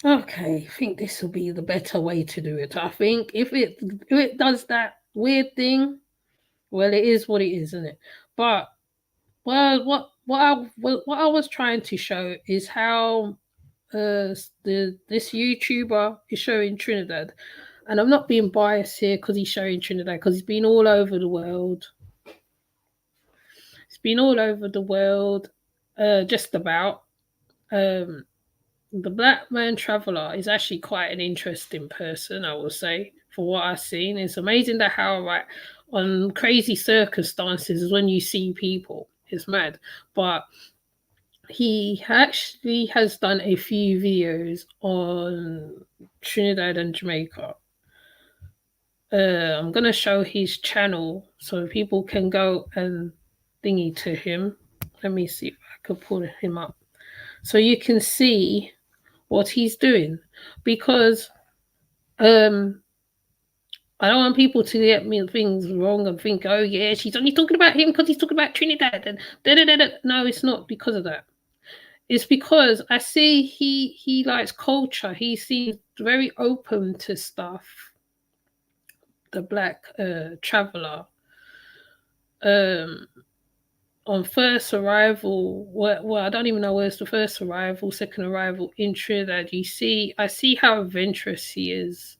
Okay, I think this will be the better way to do it. I think if it does that weird thing, well, it is what it is, isn't it? But well, what I was trying to show is how this YouTuber is showing Trinidad, and I'm not being biased here because he's showing Trinidad because he's been all over the world. He's been all over the world, just about. Um, the Blackman Traveller is actually quite an interesting person, I will say. For what I've seen, it's amazing that how like on crazy circumstances is when you see people. It's mad, but he actually has done a few videos on Trinidad and Jamaica. I'm gonna show his channel so people can go and thingy to him. Let me see if I can pull him up so you can see what he's doing because um I don't want people to get me things wrong and think, oh yeah, she's only talking about him because he's talking about Trinidad and da da da da. No, it's not because of that. It's because I see he likes culture. He seems very open to stuff. The black traveler. Um, on first arrival, well, I don't even know where's the first arrival, second arrival in Trinidad. I see how adventurous he is,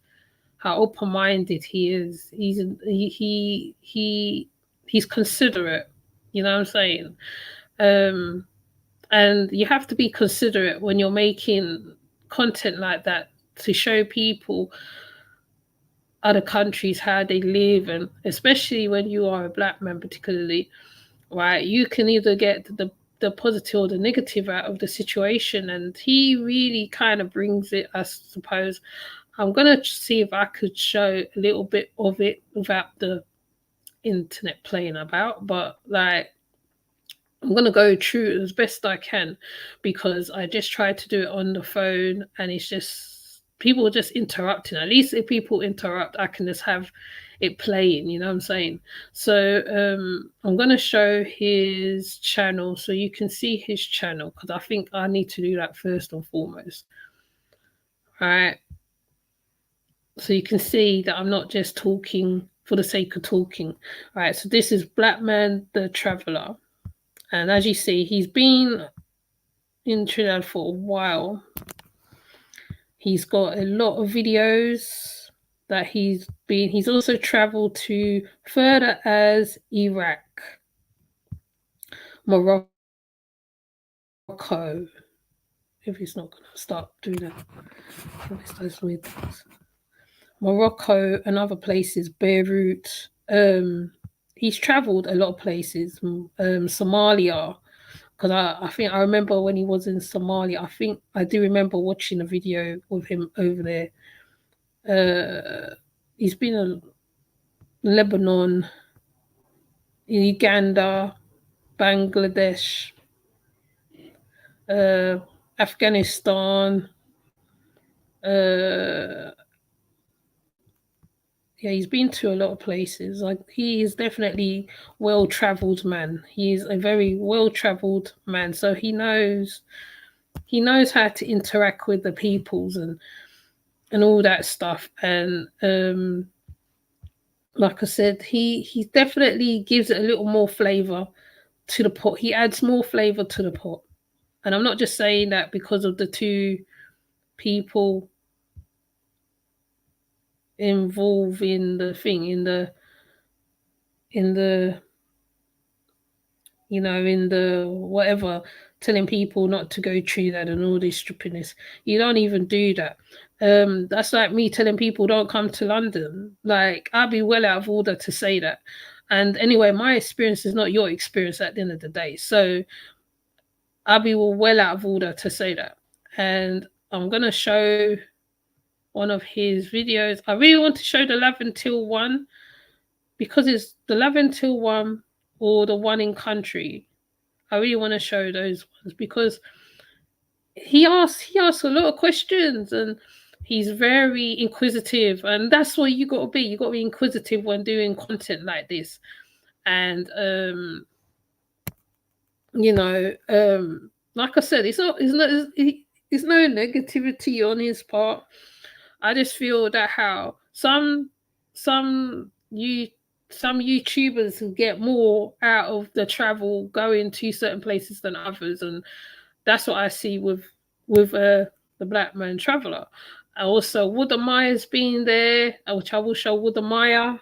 how open-minded he is. He's considerate. You know what I'm saying? Um, and you have to be considerate when you're making content like that to show people other countries how they live, and especially when you are a black man particularly, right, you can either get the positive or the negative out of the situation, and he really kind of brings it, I suppose. I'm gonna see if I could show a little bit of it without the internet playing about, but like I'm gonna go through as best I can because I just tried to do it on the phone and it's just people just interrupting. At least if people interrupt, I can just have it playing, you know what I'm saying? So I'm gonna show his channel so you can see his channel because I think I need to do that first and foremost. All right. So you can see that I'm not just talking for the sake of talking. All right, so this is Blackman the Traveller. And as you see, he's been in Trinidad for a while. He's got a lot of videos that he's also traveled to further as Iraq, Morocco. If he's not gonna start doing that, those weird things. Morocco and other places, Beirut. He's traveled a lot of places. Somalia, because I think I remember when he was in Somalia. I think I do remember watching a video with him over there. He's been in Lebanon, Uganda, Bangladesh, uh, Afghanistan. Uh, yeah, he's been to a lot of places. Like he is definitely well traveled man. He's a very well traveled man, so he knows how to interact with the peoples and all that stuff. And like I said, he definitely gives it a little more flavor to the pot. He adds more flavor to the pot. And I'm not just saying that because of the two people involved in the thing, in the in the whatever, telling people not to go through that and all this stupidness. You don't even do that. That's like me telling people don't come to London. Like I'd be well out of order to say that. And anyway, my experience is not your experience at the end of the day. So I'll be well out of order to say that. And I'm gonna show one of his videos. I really want to show the Love Until one because it's the Love Until one or the one in country. I really want to show those ones because he asks a lot of questions and he's very inquisitive, and that's what you got to be. You got to be inquisitive when doing content like this. And you know, like I said, it's not. it's no negativity on his part. I just feel that how some YouTubers can get more out of the travel going to certain places than others, and that's what I see with the Blackman Traveller. Also, Wooden Myers being there, which I will show Wooden Meyer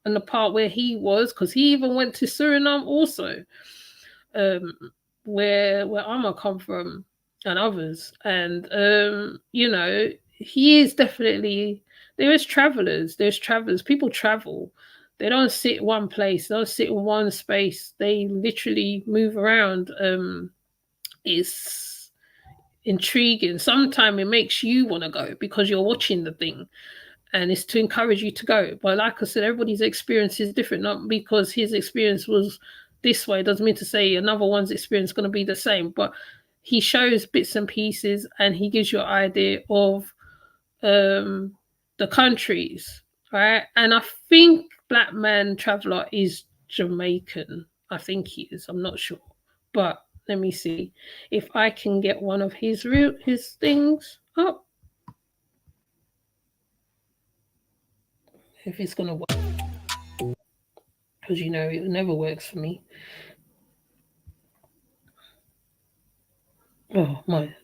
and the part where he was, because he even went to Suriname also, where I'ma come from and others. And you know, he is definitely, there's travelers, people travel. They don't sit one place, they don't sit in one space. They literally move around. It's intriguing. Sometimes it makes you want to go because you're watching the thing and it's to encourage you to go. But like I said, everybody's experience is different. Not because his experience was this way doesn't mean to say another one's experience is going to be the same. But he shows bits and pieces and he gives you an idea of the countries, right? And I think Blackman Traveller is Jamaican. I think he is. I'm not sure, but let me see if I can get one of his things up. If it's gonna work, because you know it never works for me. Oh my!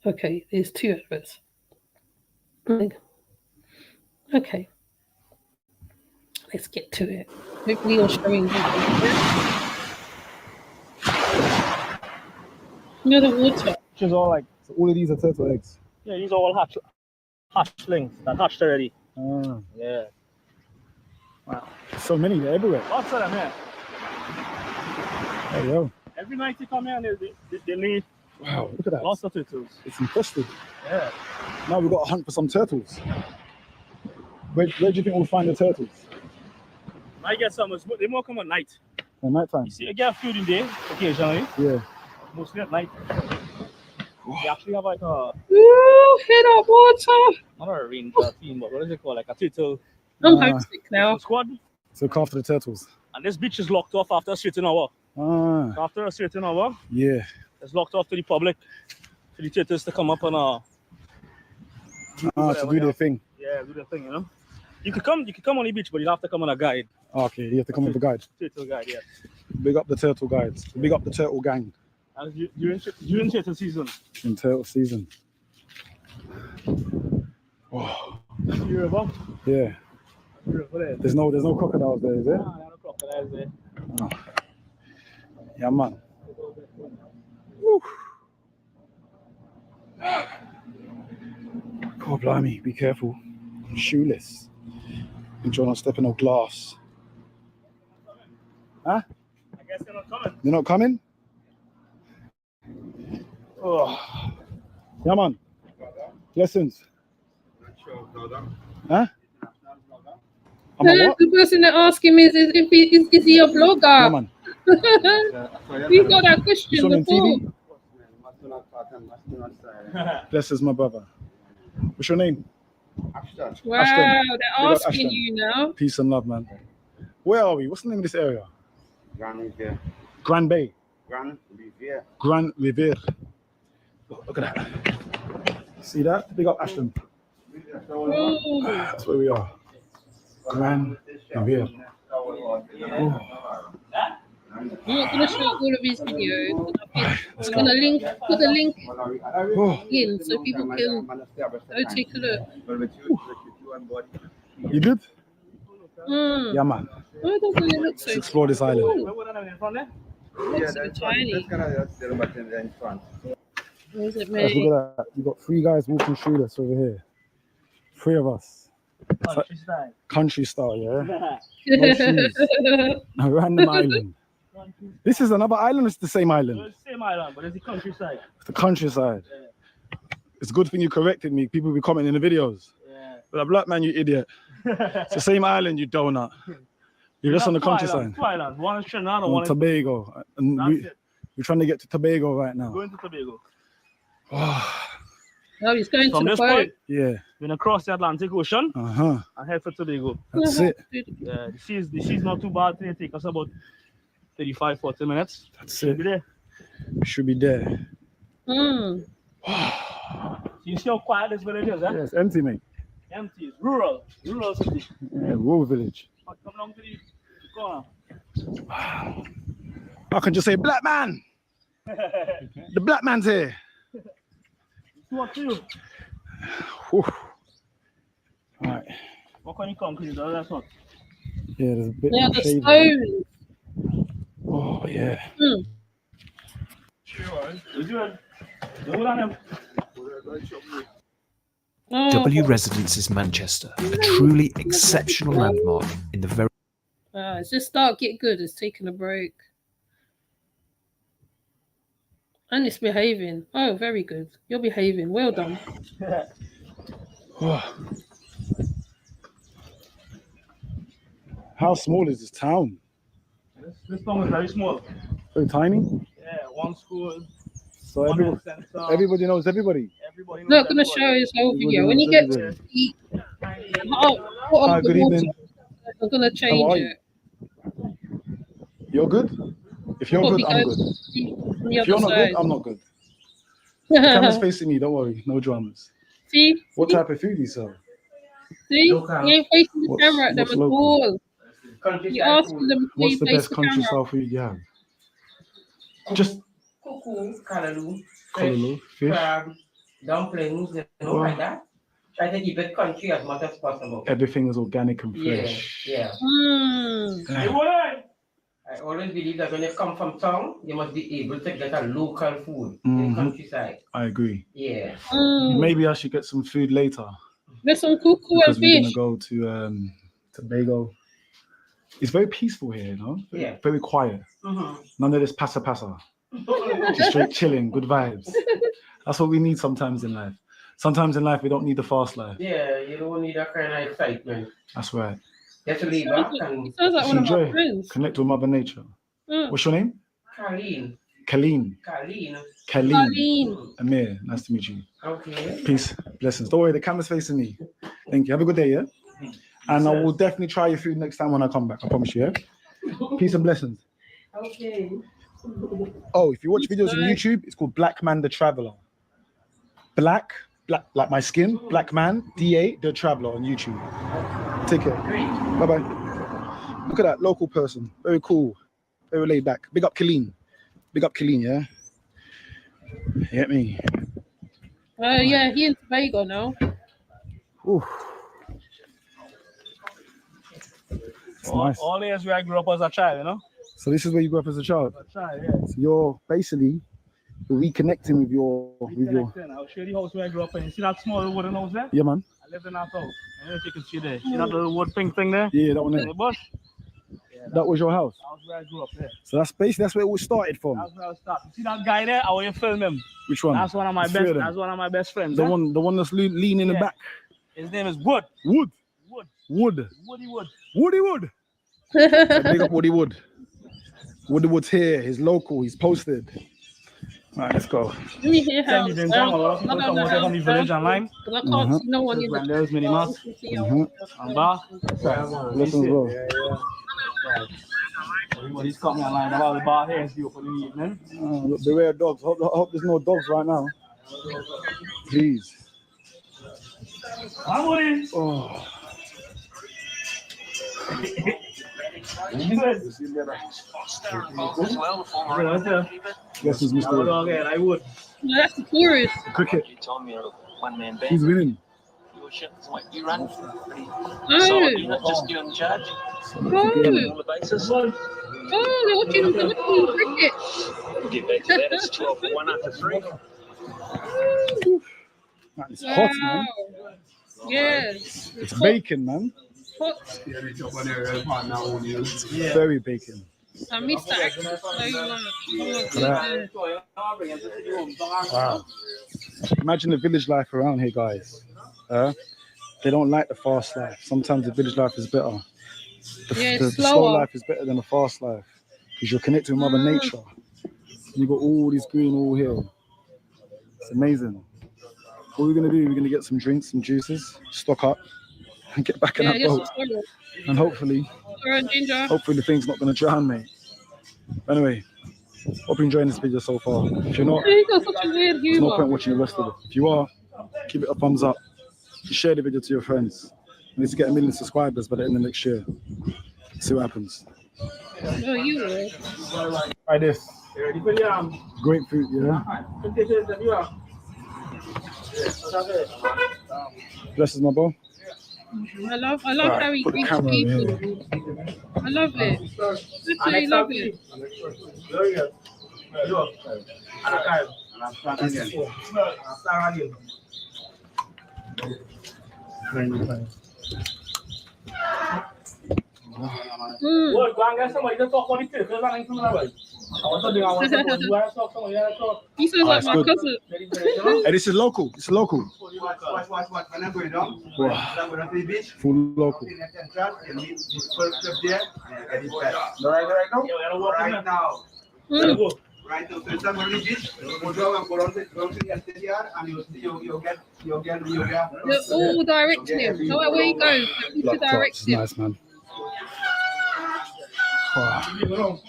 Okay, there's two adverts. Okay, let's get to it. Hopefully, you're showing. You know the water. Which is all like, so all of these are turtle eggs. Yeah, these are all hatchlings that hatched already. Yeah. Wow. So many, they're everywhere. Lots of them, yeah. There you go. Every night you come here and they need wow, look at that. Lots of turtles. It's infested. Yeah. Now we've got to hunt for some turtles. Where do you think we'll find the turtles? I get some, they more come at night. At night time? You see, I get food in there occasionally. Yeah. Mostly at night. They actually have like a... Ooh, hit up water! Not a ranger team, but what is it called? Like a turtle... I'm homesick now. Squad. So look after the turtles. And this beach is locked off after a certain hour. After a certain hour, yeah, it's locked off to the public, for the turtles to come up and to do their thing. Yeah, do their thing, you know. You could come on the beach, but you have to come on a guide. Okay, you have to come with a guide. Turtle guide, yeah. Big up the turtle guides. Big up the turtle gang. And during turtle season. In turtle season. Oh. You river? Yeah. There's no crocodiles there, is there? No, there are no crocodiles there. Oh. Yeah, man. Woo. God blimey, be careful. I'm shoeless. I'm trying not to step in no glass. Huh? I guess they're not coming. They're not coming? Oh. Yeah, man. Lessons. Huh? The person that asked him is he a blogger? Yeah, man. We got that question before. Bless is my brother. What's your name? Ashton. Wow, Ashton. they're asking you now. Peace and love, man. Where are we? What's the name of this area? Grand Riviere. Grand Bay. Grand Riviere. Grand Riviere. Look at that. See that? Big up Ashton. Oh. That's where we are. Grand Riviere. Oh. I'm not going to show all of his videos. I'm going to put the link in so people can go take a look. You good? Mm. Yeah, man. Why doesn't it look so Let's explore this island. It looks so tiny. Where's it, Guys, mate? look at that. You got 3 guys walking through this over here. 3 of us. Country style, yeah? No shoes. A random island. This is another island, it's the same island? It's the same island, but it's the countryside. It's the countryside. Yeah. It's a good thing you corrected me. People will be commenting in the videos. Yeah. But a black man, you idiot. It's the same island, you donut. You're just on the countryside. 2 islands. One is Trinidad and on one is Tobago. And we're trying to get to Tobago right now. Going to Tobago. Oh, he's going From to the this boat. point, yeah. We're gonna cross the Atlantic Ocean and head for Tobago. That's it. Yeah, the sea's not too bad. It'll take us about 35-40 minutes. That's Should it. be there. We should be there. Mm. You see how quiet this village is, huh? Yeah, it's empty, mate. Empty. It's rural city. Yeah, rural village. Come along to the corner. I can just say, black man. The black man's here. What to you? Whew. All right. What can you come? Because that's what. Yeah, there's a bit Yeah, of the shade. stone. Oh, yeah. W Residences Manchester, a truly exceptional landmark in the very. It's just start get good. It's taking a break. And it's behaving. Oh, very good. You're behaving. Well done. How small is this town? This town is very small. Very tiny? Yeah, one school. So everybody knows everybody. Everybody knows Not going to show his whole video. When you get to eat, good evening. I'm going to change it. You're good? If you're good, I'm good. If you're not good, I'm not good. The camera's facing me, don't worry. No dramas. See? What type of food do you sell? See? You ain't facing the camera at them at all. You're asking them to What's the face best country style food you have? Just Cuckoo, fish, crab, dumplings, like that. Try to keep it country as much as possible. Everything is organic and fresh. Yeah. I always believe that when you come from town, you must be able to get a local food in the countryside. I agree. Yeah. Maybe I should get some food later. There's some cuckoo and because we're fish. gonna go to Tobago. It's very peaceful here, you know? Yeah. Very quiet. None of this passa. Just straight chilling, good vibes. That's what we need sometimes in life. Sometimes in life, we don't need the fast life. Yeah, you don't need that kind of excitement. That's right. Get to lay back and It sounds like one of my friends. Connect with Mother Nature. What's your name? Colleen. Amir, nice to meet you. Okay. Peace, blessings. Don't worry, the camera's facing me. Thank you. Have a good day, yeah? And I will definitely try your food next time when I come back. I promise you, yeah? Peace and blessings. Okay. Oh, if you watch videos on YouTube, it's called Blackman the Traveler. Black, like my skin, Blackman, DA, the Traveler on YouTube. Take care. Bye-bye. Look at that local person. Very cool. Very laid back. Big up Colleen. Yeah? You get me? Yeah, he in Tobago now. Ooh. Nice. All the years where I grew up as a child, you know? So this is where you grew up as a child? As a child, yeah. So you're basically reconnecting with your... I'll show you the house where I grew up in. You see that small wooden house there? Yeah, man. I lived in that house. I don't know if you can see there. See that little wood pink thing there? Yeah, that one there. In the bush? Yeah, that was your house? That was where I grew up, yeah. So that's basically, that's where it all started from? That's where I started. See that guy there? I want you to film him. Which one? That's one of my best. That's one of my best friends. The one that's leaning in the back. His name is Wood. Woody Wood. Big up Woody Wood. Woody Wood's here. He's local. He's posted. All right, let's go. Let me hear how. A lot of people come from the village online. Because I can't see no one in When there's mini mas. And bar. Listen, bro. Everybody's coming online about the bar here. It's beautiful in the evening. Look, beware of dogs. I hope there's no dogs right now. Please. Oh. Yes, he's Mr. I would. No, that's the tourist. Cricket. You told me a one-man band. He's winning. You run. No. So you're not just doing the charge. No. On the basis. Oh, they're watching cricket. We'll get back to that. It's 12 for 1 after 3. Man, it's hot, man. Yes. It's bacon, man. Hot. Very bacon. I missed that so much. Wow. Imagine the village life around here, guys. They don't like the fast life. Sometimes the village life is better. The slow life is better than the fast life because you're connected with Mother Nature. You got all this green all here. It's amazing. What we're gonna do? We're gonna get some drinks, some juices, stock up, and get back in that boat. And hopefully the thing's not gonna drown, mate. Anyway, Hope you're enjoying this video so far. If you're not, You got such a weird there's no humor. point watching the rest of it. If you are, give it a thumbs up. Share the video to your friends. We need to get 1 million subscribers by the end of next year. See what happens. No, you will. Try this. Grapefruit, yeah. Bless my bro. I love how he greets people. I love it. Absolutely love it. Well, go and get somebody to talk about the turkey running from the way. He sounds like my cousin. Hey, this is local. It's local. What? When I'm going down, Wow. I'm going to the beach. Full local. In the central, you meet the first club there, and you get it back. Right now. Right now. Right now, so it's not going to the beach. You go down and go down to the estate yard, and you'll get. They're all directing him. No matter where he goes, they need to direct him. Nice, man. Wow.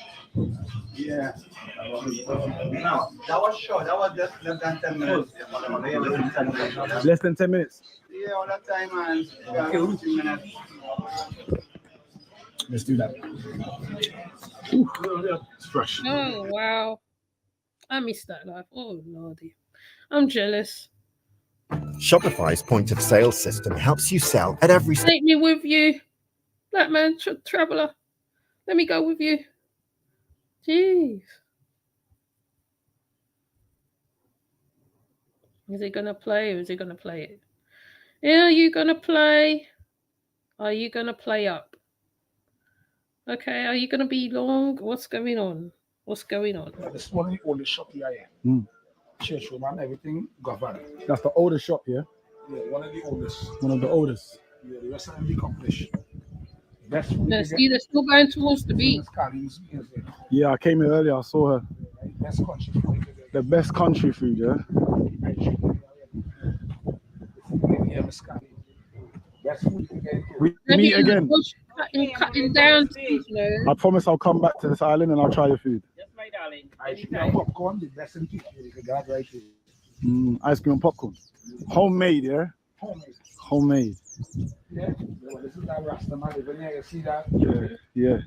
Yeah. No, that was short. That was just less than 10 minutes. Less than 10 minutes. Yeah, all that time, man. Yeah, 15 minutes. Let's do that. Ooh, it's fresh. Oh, wow. I missed that life. Oh, lordy. I'm jealous. Shopify's point of sale system helps you sell at every Take me with you. Blackman, traveler. Let me go with you. Jeez. Is he going to play or is he going to play it? Yeah, are you going to play? Are you going to play up? Okay, are you going to be long? What's going on? What's going on? This is one of the oldest shop here. Church room and everything governed. That's the oldest shop here. Yeah, one of the oldest. One of the oldest. Yeah, the rest of them accomplished. Best food. No, see, they're still going towards the beach. Yeah, I came here earlier. I saw her. Best country food. The best country food, yeah. We meet again. Cutting down, you know. I promise I'll come back to this island and I'll try your food. Yes, my darling. Ice cream and popcorn, the best in people. You got right here. Ice cream and popcorn. Homemade, yeah? Homemade. Homemade. Yeah. This is that Rasta man. You see that? Yeah.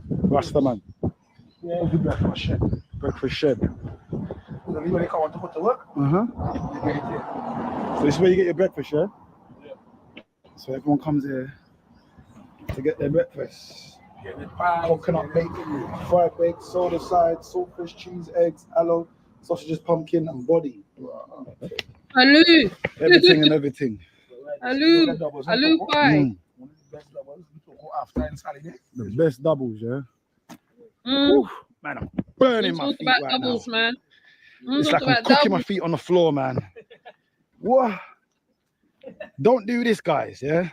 Rasta man. Yeah, the breakfast shed. Breakfast shed. So when they come out to go to work, you get it here. So this is where you get your breakfast, yeah? So everyone comes here to get their breakfast. Coconut bacon, fried bacon, soda side, saltfish, cheese, eggs, aloe, sausages, pumpkin, and body. Aloo. Everything and everything. Aloo pie. The best doubles, yeah? Mm. Man, I'm burning my Talk feet about right doubles, now. man. It's Talk like I'm about cooking doubles. my feet on the floor, man. What? Don't do this, guys, yeah?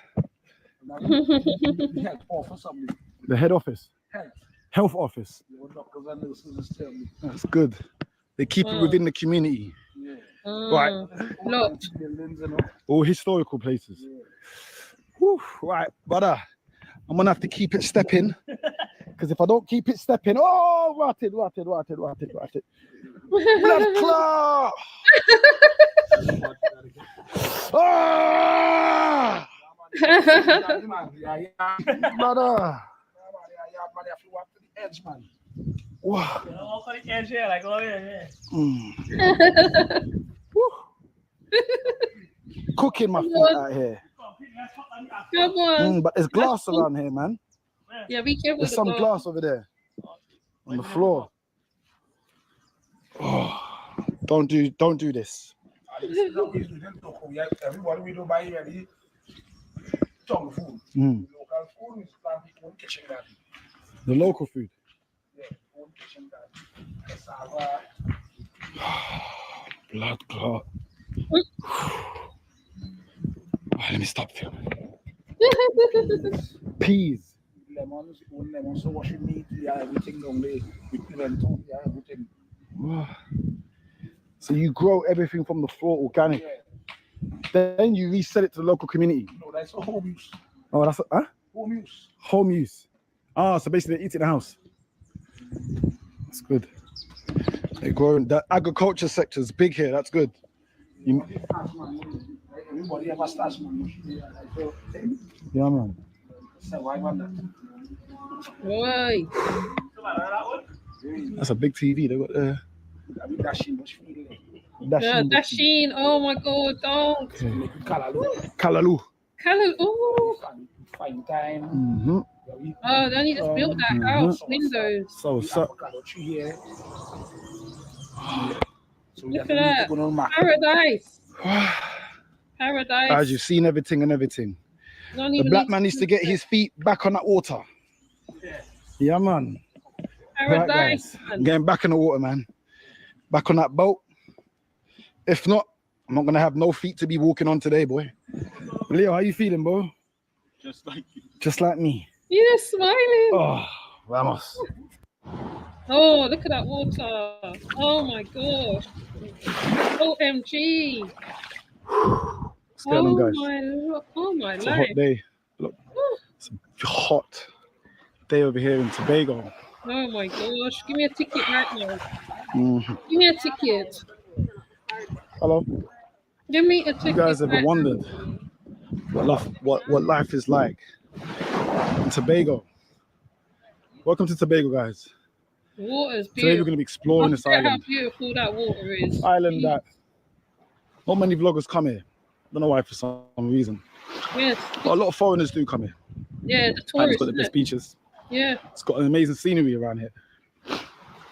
The head office. Health office. That's good. They keep it within the community. Right. Locked. All historical places. Whew, right, brother. I'm gonna have to keep it stepping. Because if I don't keep it stepping, rotted. Blood clot! Ah! Brother. Wow. Cooking my feet out here. Come on. But there's glass around here, man. Yeah, be careful. There's some glass over there on the floor. Oh, don't do this. Everybody we do buy here, tongue food. Local food is planted own kitchen garden. The local food. Yeah, own kitchen garden. Cassava. Blood clot. Let me stop filming. Peas. Lemons, own lemons. So what you need, everything down there. With pimenton, everything. Wow. So you grow everything from the floor organic. Yeah. Then you resell it to the local community. No, that's for home use. Oh, that's Home use. home use. So basically they eat it in the house. It's good. They're growing. The agriculture sector is big here. That's good. Everybody have a stash, man. Yeah, man. Survive on that. Right. That's a big TV. They got the I mean, that shit was feeling. Yeah, Dasheen. Oh my God, don't. Kalalu. Callum. Oh. Fine time. Mm-hmm. Oh, they only just built that house, windows. So Look at that. Paradise. Paradise. as you've seen everything and everything. The black man needs to get his feet back on that water. Yeah, man. Paradise. Right, guys. I'm getting back in the water, man. Back on that boat. If not, I'm not gonna have no feet to be walking on today, boy. Leo, how you feeling, bro? Just like you. Just like me. You're smiling. Oh, vamos. Oh, look at that water. Oh my gosh. OMG. What's going on, guys? Oh my It's life. a hot day. Look, it's a hot day over here in Tobago. Oh my gosh. Give me a ticket right now. Mm-hmm. Give me a ticket. Hello. Give me a ticket. You guys ever wondered what life is like in Tobago? Welcome to Tobago, guys. The water's beautiful. Today we're going to be exploring this island. How beautiful that water is. Island that not many vloggers come here. I don't know why, for some reason. Yes. But a lot of foreigners do come here. Yeah, the And tourists. it's got the best beaches. Yeah. It's got an amazing scenery around here.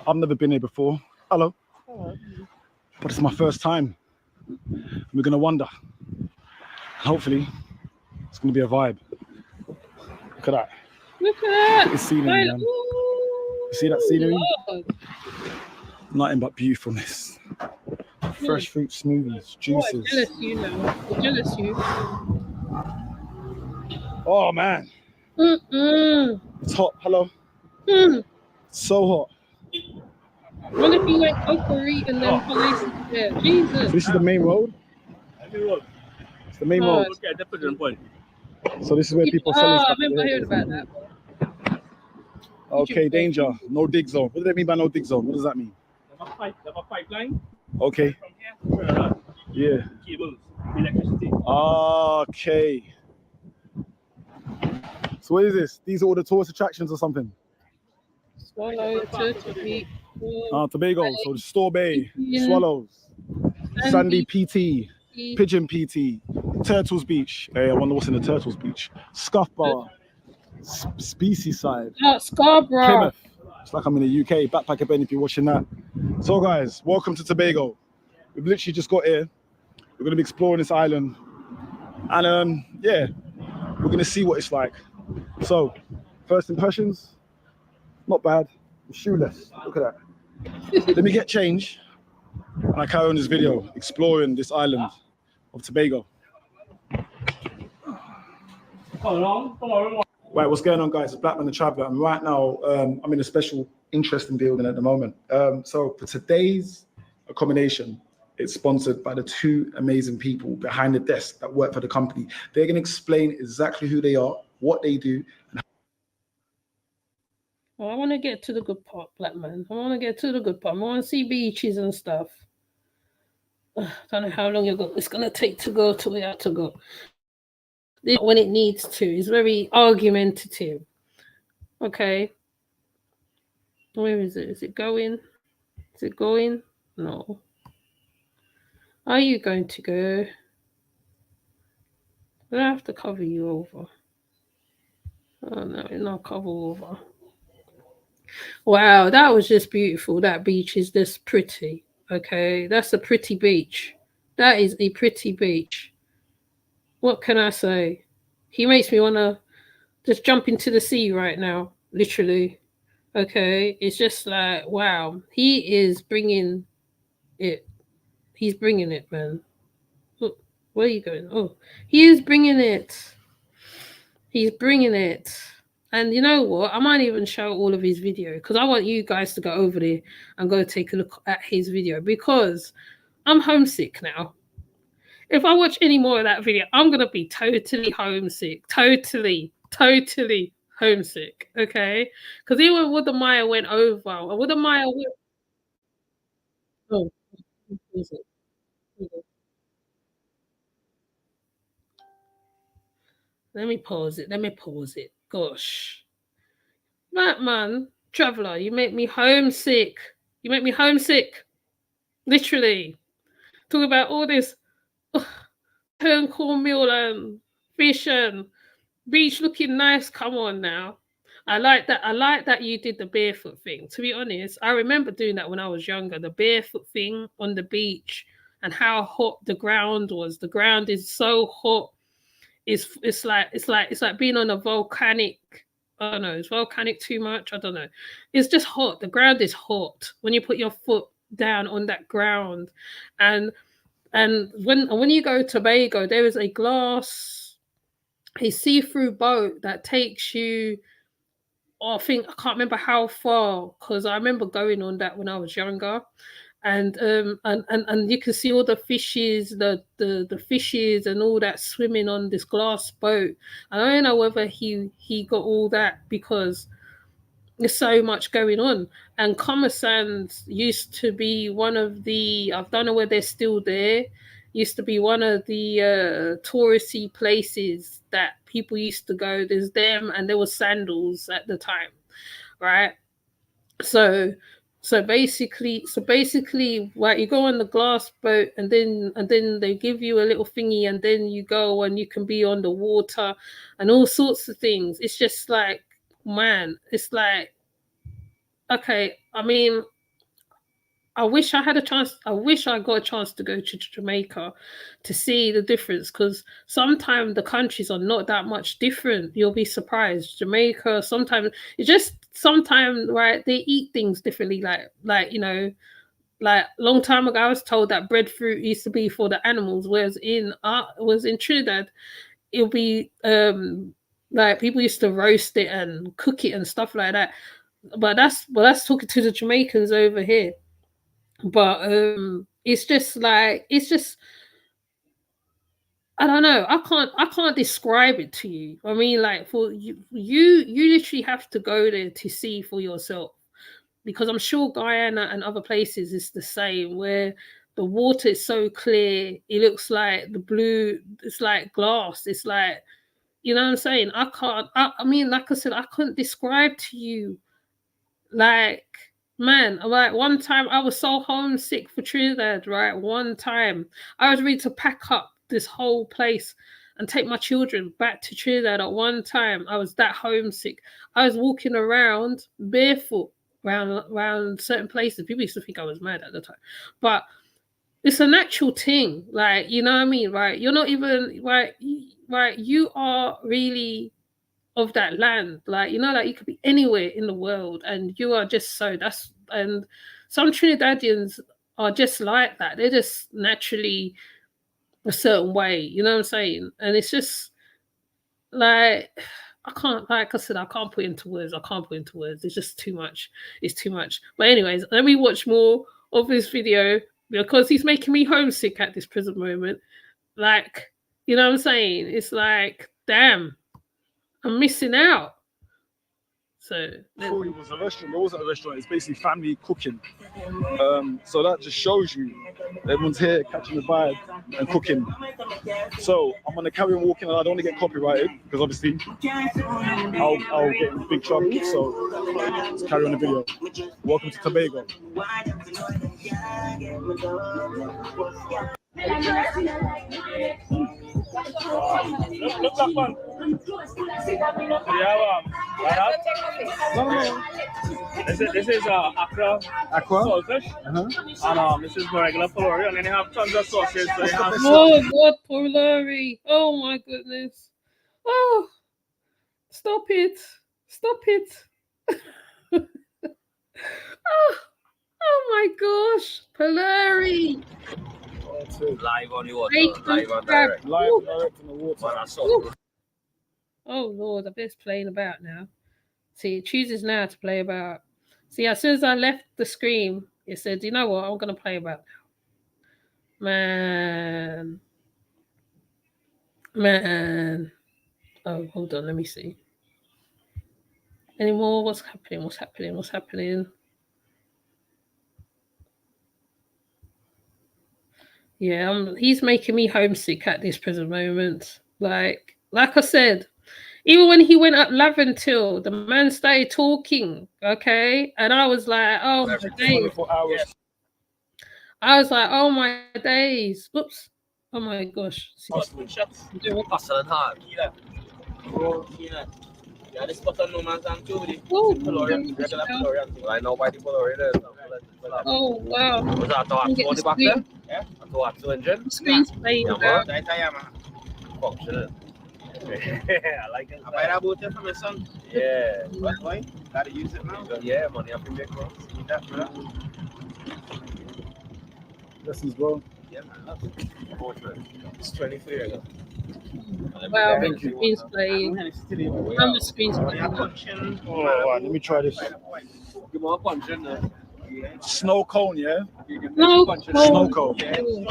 I've never been here before. Hello. Hello. But it's my first time. We're going to wander. Hopefully, it's going to be a vibe. Look at that. Look at that. It's scenery, man. You see that scenery? Lord. Nothing but beautifulness. Fresh fruit smoothies, juices. I'm jealous you now. I'm jealous you. Oh, man. It's hot. Hello. It's so hot. What if you went Okari and then places there? Jesus. This is the main road? It's the main road. Okay, at the different point. So this is where people selling stuff. I remember hearing about that. Okay, danger. No dig zone. What do they mean by no dig zone? What does that mean? There's a pipeline. Okay. From here. Yeah. Cables, electricity. Okay. So what is this? These are all the tourist attractions or something? Swallow, turkey. Tobago. So the Store Bay, Swallows, Sandy PT, Pigeon PT, Turtles Beach. Hey, I wonder what's in the Turtles Beach. Scuff Bar, Species Side, Scarborough. Plymouth. It's like I'm in the UK. Backpacker Ben, if you're watching that. So guys, welcome to Tobago. We've literally just got here. We're gonna be exploring this island, and yeah, we're gonna see what it's like. So, first impressions, not bad. I'm shoeless. Look at that. Let me get change, and I carry on this video exploring this island of Tobago. Right, what's going on, guys? It's Blackman the Traveller, and right now I'm in a special, interesting building at the moment. So for today's accommodation, it's sponsored by the two amazing people behind the desk that work for the company. They're going to explain exactly who they are, what they do, and Well, I want to get to the good part, Blackman. I want to get to the good part. I want to see beaches and stuff. I don't know how long it's going to take to go to where I have to go. When it needs to. It's very argumentative. Okay. Where is it? Is it going? Is it going? No. Are you going to go? I have to cover you over. Oh no, it's not cover over. Wow, that was just beautiful. That beach is just pretty. Okay, that's a pretty beach. That is a pretty beach. What can I say? He makes me want to just jump into the sea right now, literally. Okay, it's just like, wow. He is bringing it. He's bringing it, man. Look, where are you going? Oh, he is bringing it. He's bringing it. And you know what? I might even show all of his video because I want you guys to go over there and go take a look at his video because I'm homesick now. If I watch any more of that video, I'm going to be totally homesick. Totally homesick, okay? Because even with the Maya went over, with the Maya went, oh, is it? Is it? Let me pause it. Let me pause it. Gosh, Blackman, traveler, you make me homesick. You make me homesick. Literally, talk about all this turn cornmeal and fish and beach looking nice. Come on now. I like that. I like that you did the barefoot thing. To be honest, I remember doing that when I was younger. The barefoot thing on the beach and how hot the ground was. The ground is so hot. It's like being on a volcanic. I don't know. Is volcanic too much? I don't know. It's just hot. The ground is hot when you put your foot down on that ground, and when you go to Tobago, there is a see-through boat that takes you. I think I can't remember how far because I remember going on that when I was younger, and you can see all the fishes, the fishes and all that swimming on this glass boat. I don't know whether he got all that because there's so much going on. And Comersands used to be one of the, I don't know whether they're still there, used to be one of the touristy places that people used to go. There's them and there was Sandals at the time, right? So basically right, you go on the glass boat and then they give you a little thingy and then you go and you can be on the water and all sorts of things. It's just like, man, it's like, okay, I mean, I wish I had a chance. I wish I got a chance to go to Jamaica to see the difference because sometimes the countries are not that much different. You'll be surprised. Jamaica, sometimes it's just sometimes, right, they eat things differently. Like like long time ago, I was told that breadfruit used to be for the animals, whereas in Trinidad, it'll be like people used to roast it and cook it and stuff like that. But that's talking to the Jamaicans over here. But it's just I don't know. I can't describe it to you. I mean, like for you literally have to go there to see for yourself because I'm sure Guyana and other places is the same where the water is so clear. It looks like the blue. It's like glass. It's like, you know what I'm saying. I mean, like I said, I couldn't describe to you. Like, man, like one time I was so homesick for Trinidad, right? One time I was ready to pack up this whole place and take my children back to Trinidad at one time. I was that homesick. I was walking around barefoot around certain places. People used to think I was mad at the time. But it's a natural thing. Like, you know what I mean? Right. You're not even right, you are really of that land, like, you know, like you could be anywhere in the world and you are just so that's and some Trinidadians are just like that. They're just naturally a certain way, you know what I'm saying? And it's just like I can't, like I said, I can't put into words. I can't put into words. It's just too much. It's too much. But anyways, let me watch more of this video because he's making me homesick at this present moment. Like, you know what I'm saying? It's like, damn, I'm missing out. So Before it was a restaurant, it wasn't a restaurant, it's basically family cooking. So that just shows you everyone's here catching the vibe and cooking. So I'm gonna carry on walking and I don't want to get copyrighted because obviously I'll get in big trouble. So let's carry on the video. Welcome to Tobago. Look, Blackman. This is Accra saltfish. And this is regular pulori, and then you have tons of sauces. So you have what pulori? Oh my goodness! Oh, stop it! Stop it! oh my gosh, pulori! Live on the water, live on direct. Live and direct in the water. Oh Lord, I bet playing about now. See, it chooses now to play about. See, as soon as I left the screen, it said, you know what, I'm going to play about now. Man. Oh, hold on, let me see. anymore. What's happening? What's happening? What's happening? Yeah, he's making me homesick at this present moment. Like I said, even when he went up Laventil, the man started talking, okay? And I was like, oh my days. I was like, oh my days. Oops. Oh my gosh. Yeah, this spot on no man's land too. Oh, I know why people are in it. oh wow. Was that the back then? Yeah. I thought the engine. Screen's playing back. Functional. I like it. I buy that boat for my son. Yeah. What boy? Gotta use it now. Yeah, money up in big bro. Need that, brother. Lessons, bro. Yeah, man. It's 24 years ago. Wow, the screen's playing. The screen's playing. Oh, right, let me try this. Give me a punch in there. Snow cone, yeah? No, Snow cone. Hey, one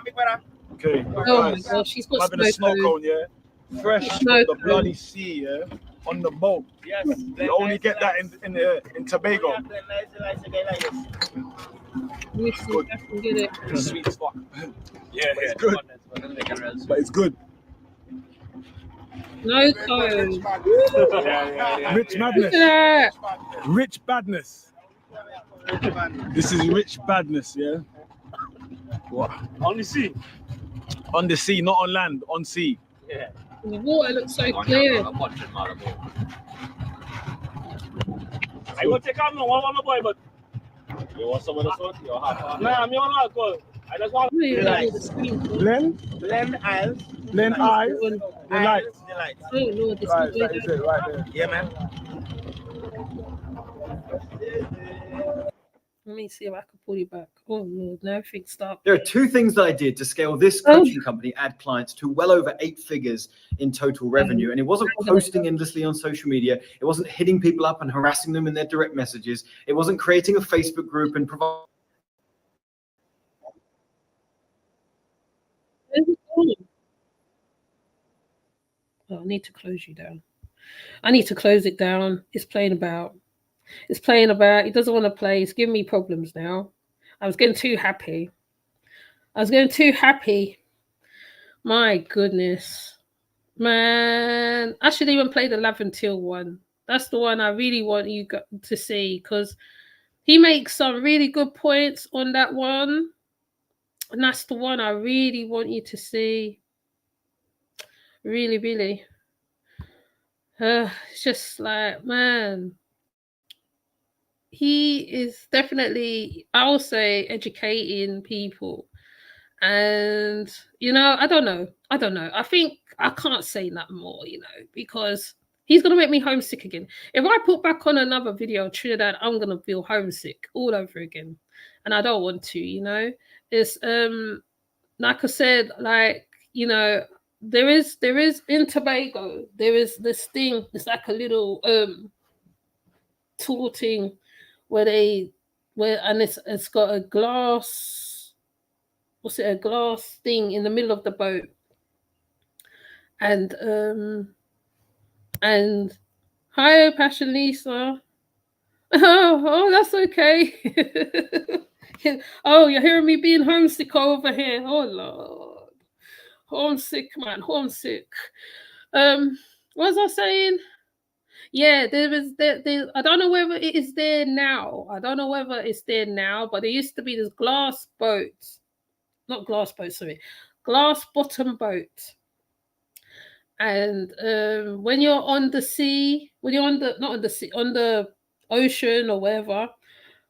big brother. Okay. oh my gosh, she's got having a snow cone, yeah? Fresh from the bloody sea, yeah? On the boat. Yes. You only get that in Tobago. Let me see if I can get it. It's sweet spot. Yeah, it's good. But it's good. No cone. Rich Look madness. at that. Rich badness. This is rich badness, yeah? What? On the sea. On the sea, not on land, on sea. Yeah. The water looks so clear. I go take out no one on my boy, but you want some of this one? You have nah, me on alcohol. I just want Blend eyes. The light. Oh Lord, this Right, is that is it right there. Yeah, man. Let me see if I can pull you back. Oh Lord, no, everything stopped. There are two things that I did to scale this coaching company, add clients to well over 8 figures in total revenue. And it wasn't posting endlessly on social media. It wasn't hitting people up and harassing them in their direct messages. It wasn't creating a Facebook group and providing. Oh, I need to close you down. I need to close it down. It's playing about. It's playing about. It doesn't want to play. It's giving me problems now. I was getting too happy. My goodness. Man, I should even play the Laventil one. That's the one I really want you to see because he makes some really good points on that one. And that's the one I really want you to see. Really, really. It's just like, man, he is definitely, I will say, educating people. And, I don't know. I think I can't say that more, because he's going to make me homesick again. If I put back on another video of Trinidad, I'm going to feel homesick all over again. And I don't want to, It's, like I said, there is in Tobago, there is this thing, it's like a little tool thing and it's got a glass, a glass thing in the middle of the boat. And hi Passion Lisa. Oh, that's okay. Oh, you're hearing me being homesick over here. Oh Lord. Homesick, man, homesick. What was I saying? Yeah, there I don't know whether it is there now. But there used to be this glass bottom boat. And when you're on the sea, on the ocean or whatever,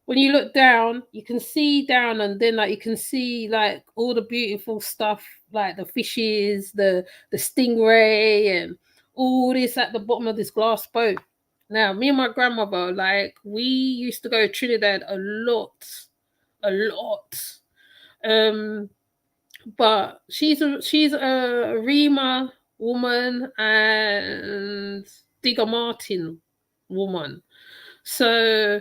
when you look down, you can see down, and then you can see all the beautiful stuff, like the fishes, the stingray, and all this at the bottom of this glass boat. Now, me and my grandmother, we used to go to Trinidad a lot. But she's a Rima woman and Digger Martin woman. So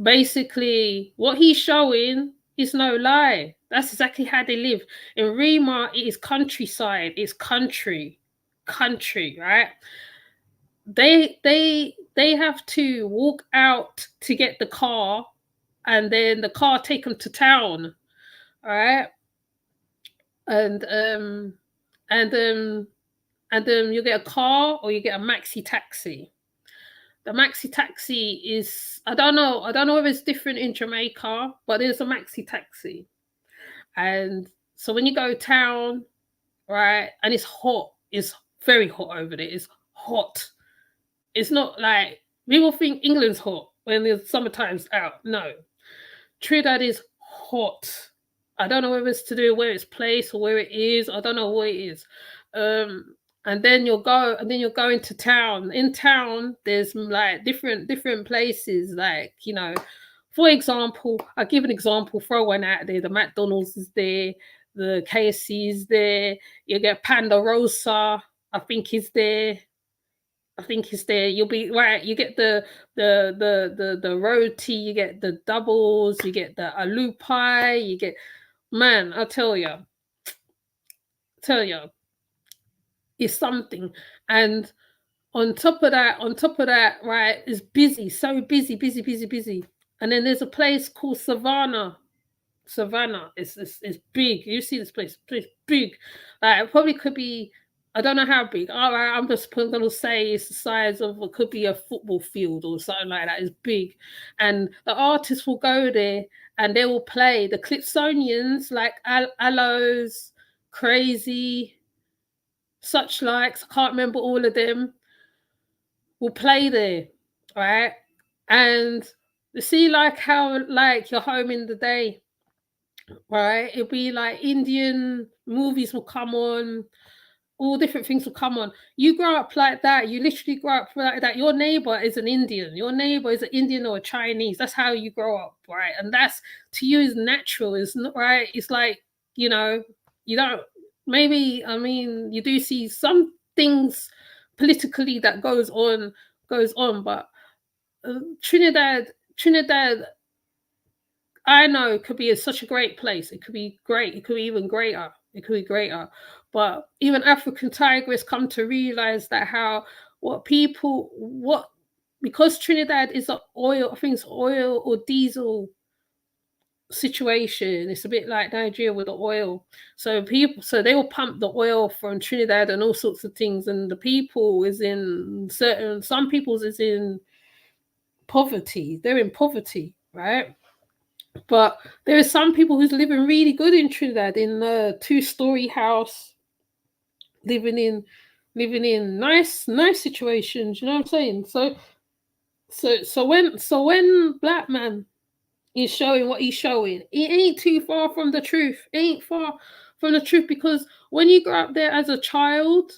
basically what he's showing is no lie. That's exactly how they live. In Rima, it is countryside, it's country. country, right? They have to walk out to get the car, and then the car take them to town, all right? And you get a car or you get a maxi taxi. The maxi taxi is, I don't know if it's different in Jamaica, but there's a maxi taxi. And so when you go town, right, and it's hot, it's very hot over there. It's hot. It's not like people think England's hot when the summertime's out. No. Trinidad is hot. I don't know whether it's to do with where it's placed or where it is. I don't know what it is. And then you'll go into town. In town, there's like different places. Like, you know, for example, I'll give an example, throw one out there. The McDonald's is there, the KFC is there, you get Panda Rosa, I think is there. You'll be right. You get the roti, you get the doubles, you get the aloo pie, you get, man, I'll tell you, it's something. And on top of that, right, it's busy, so busy. And then there's a place called Savannah. It's big. You see this place? It's big. It probably could be, I don't know how big. All right, I'm just going to say it's the size of, it could be a football field or something like that. It's big. And the artists will go there and they will play. The Clipsonians, like Aloes, Crazy, such likes, I can't remember all of them, will play there, right? And you see, like how, like, you're home in the day, right? It'll be like Indian movies will come on, all different things will come on. You grow up like that. You literally grow up like that. Your neighbor is an Indian. Your neighbor is an Indian or a Chinese. That's how you grow up, right? And that's, to you, is natural, isn't it, right? It's like, you know, you don't, maybe, I mean, you do see some things politically that goes on, but Trinidad, I know it could be such a great place. It could be great. It could be even greater. But even African Tigress come to realize that because Trinidad is an oil, I think it's oil or diesel situation. It's a bit like Nigeria with the oil. So they will pump the oil from Trinidad and all sorts of things. And the people is in some people's is in poverty. They're in poverty, right? But there are some people who's living really good in Trinidad, in a 2-story house, living in nice situations. You know what I'm saying? So when Blackman is showing what he's showing, it ain't too far from the truth. It ain't far from the truth, because when you grow up there as a child,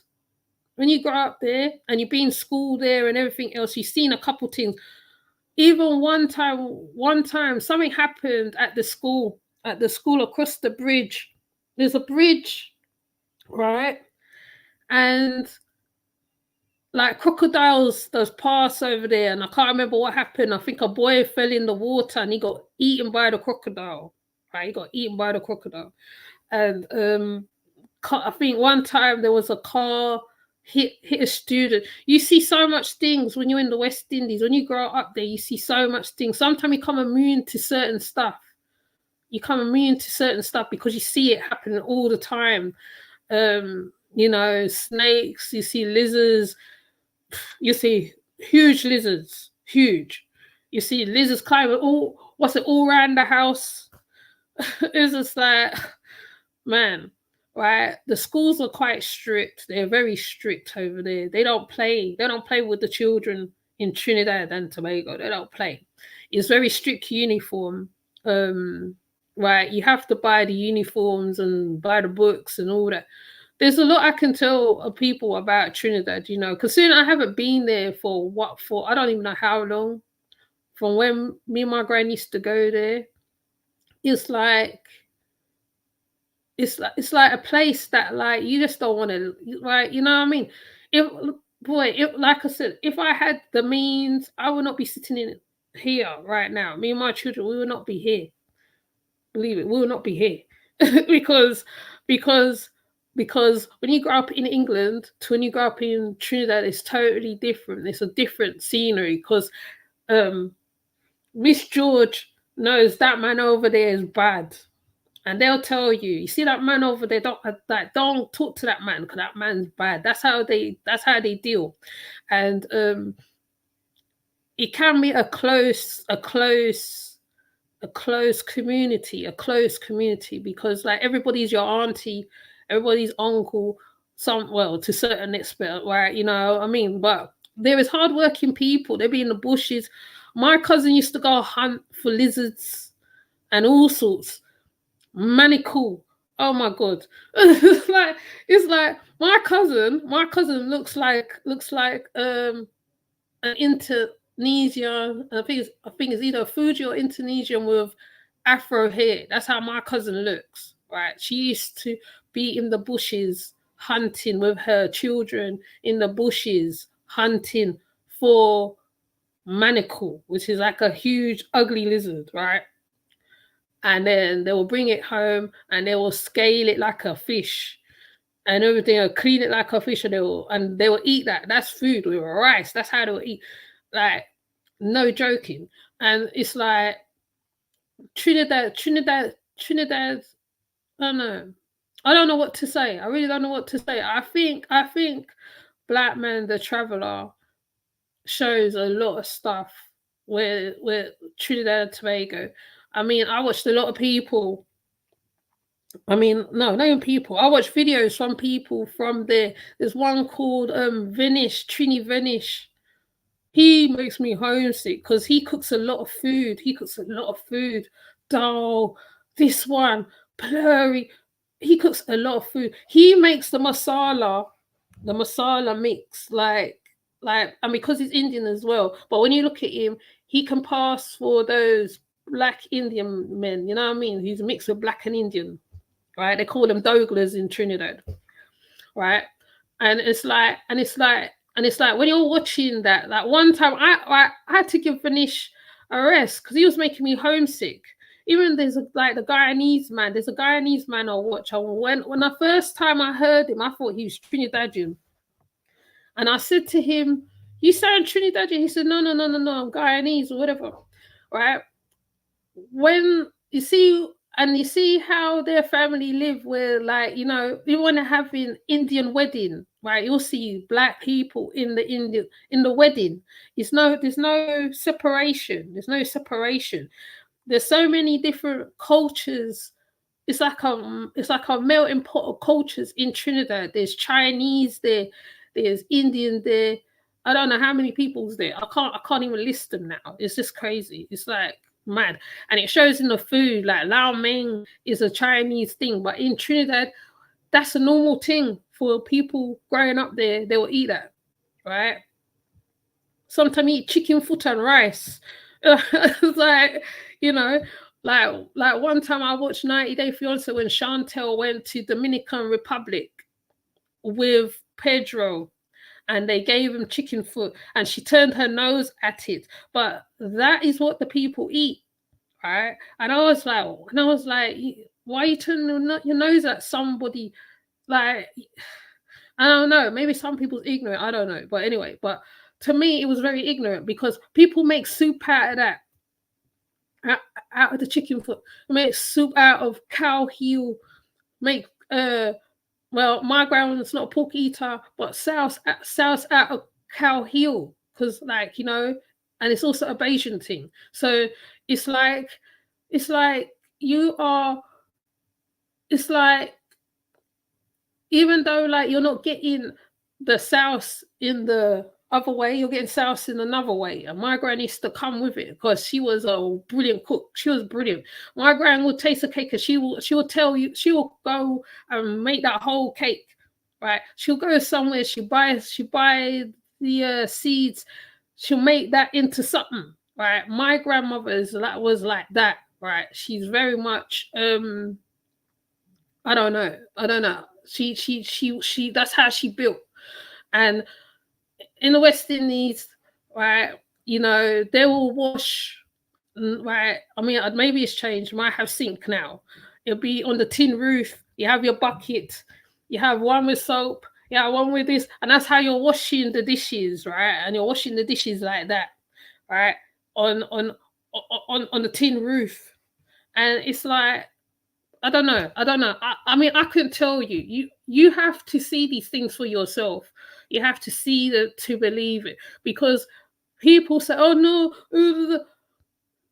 when you grow up there and you've been in school there and everything else, you've seen a couple things. Even one time something happened at the school across the bridge. There's a bridge, right? And like crocodiles does pass over there, and I can't remember what happened. I think a boy fell in the water and he got eaten by the crocodile, right? He got eaten by the crocodile. And I think one time there was a car hit a student. You see so much things when you're in the West Indies. When you grow up there, you see so much things. Sometimes you become immune to certain stuff. Because you see it happening all the time. You know, snakes, you see lizards, you see huge lizards, huge. You see lizards climbing all around the house. It's just like, man, right? The schools are quite strict. They're very strict over there. They don't play with the children in Trinidad and Tobago. They don't play. It's very strict uniform. Right? You have to buy the uniforms and buy the books and all that. There's a lot I can tell people about Trinidad, you know, considering I haven't been there for I don't even know how long. From when me and my gran used to go there, it's like a place that, like, you just don't want to, right? You know what I mean? Like I said, if I had the means, I would not be sitting in here right now. Me and my children, we would not be here. Believe it, we will not be here because because when you grow up in England to when you grow up in Trinidad, it's totally different. It's a different scenery because Miss George knows that man over there is bad. And they'll tell you, you see that man over there, don't talk to that man because that man's bad. That's how they deal. And it can be a close community because like everybody's your auntie, everybody's uncle, to a certain extent, right? You know what I mean? But there is hardworking people, they be in the bushes. My cousin used to go hunt for lizards and all sorts. Manicool. Oh my god. it's like my cousin looks like an Indonesian. I think it's either Fuji or Indonesian with afro hair. That's how my cousin looks, right? She used to be in the bushes hunting with her children in the bushes hunting for manacle, which is like a huge ugly lizard, right? And then they will bring it home and they will scale it like a fish and everything, or clean it like a fish, and they will eat that. That's food with rice. That's how they will eat. Like, no joking. And it's like Trinidad. I don't know what to say. I really don't know what to say. I think Blackman the Traveler shows a lot of stuff where Trinidad and Tobago. I mean, I watched a lot of people. I mean, no, not even people. I watch videos from people from there. There's one called Trini Venish. He makes me homesick because he cooks a lot of food. Dal, this one, blurry. He cooks a lot of food. He makes the masala mix, like, and because he's Indian as well. But when you look at him, he can pass for those black Indian men. You know what I mean? He's a mix of black and Indian, right? They call them Douglas in Trinidad, right? And it's like when you're watching that, like one time I had to give Vanish a rest because he was making me homesick. Even there's the Guyanese man. There's a Guyanese man I watch. When the first time I heard him, I thought he was Trinidadian. And I said to him, "You sound Trinidadian?" He said, No, I'm Guyanese or whatever, right? When you see how their family live, where, like, you know, you want to have an Indian wedding, right? You'll see black people in the wedding. There's no separation. There's so many different cultures. It's like a melting pot of cultures in Trinidad. There's Chinese there, there's Indian there. I don't know how many people's there. I can't even list them now. It's just crazy. It's like mad. And it shows in the food. Like lau mein is a Chinese thing, but in Trinidad, that's a normal thing for people growing up there. They will eat that, right? Sometimes eat chicken foot and rice. It's like, you know, like one time I watched 90 Day Fiancé when Chantel went to Dominican Republic with Pedro and they gave him chicken foot and she turned her nose at it. But that is what the people eat, right? And I was like, why are you turning your nose at somebody? Like, I don't know, maybe some people's ignorant, I don't know. But anyway, but to me, it was very ignorant because people make soup out of that, out of the chicken foot. Make soup out of cow heel. Make well, my grandma's not a pork eater, but sauce out of cow heel because, like, you know, and it's also a Bayesian thing. So it's like even though like you're not getting the sauce in the other way, you're getting sauce in another way. And my gran used to come with it because she was a brilliant cook. She was brilliant. My gran would taste a cake and she will tell you, she will go and make that whole cake, right? She'll go somewhere, she buy the seeds, she'll make that into something, right? My grandmother was like that, right? She's very much I don't know. She that's how she built. And in the West Indies, right, you know, they will wash, right? I mean, maybe it's changed. You might have sink now. It'll be on the tin roof. You have your bucket. You have one with soap. You have one with this, and that's how you're washing the dishes, right? And you're washing the dishes like that, right? On the tin roof, and it's like, I don't know. I mean, I couldn't tell you. You have to see these things for yourself. You have to see to believe it, because people say, "Oh no,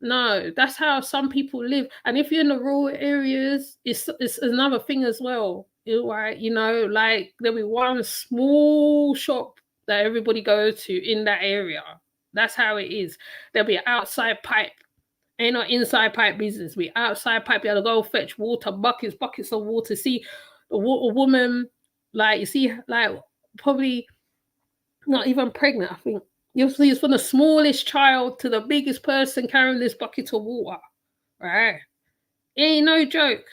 no." That's how some people live. And if you're in the rural areas, it's another thing as well, right? You know, like there'll be one small shop that everybody goes to in that area. That's how it is. There'll be an outside pipe. Ain't no inside pipe business. We outside pipe. You gotta go fetch water, buckets of water. See a woman, like you see, like probably not even pregnant. I think you'll see it's from the smallest child to the biggest person carrying this bucket of water. Right? It ain't no joke.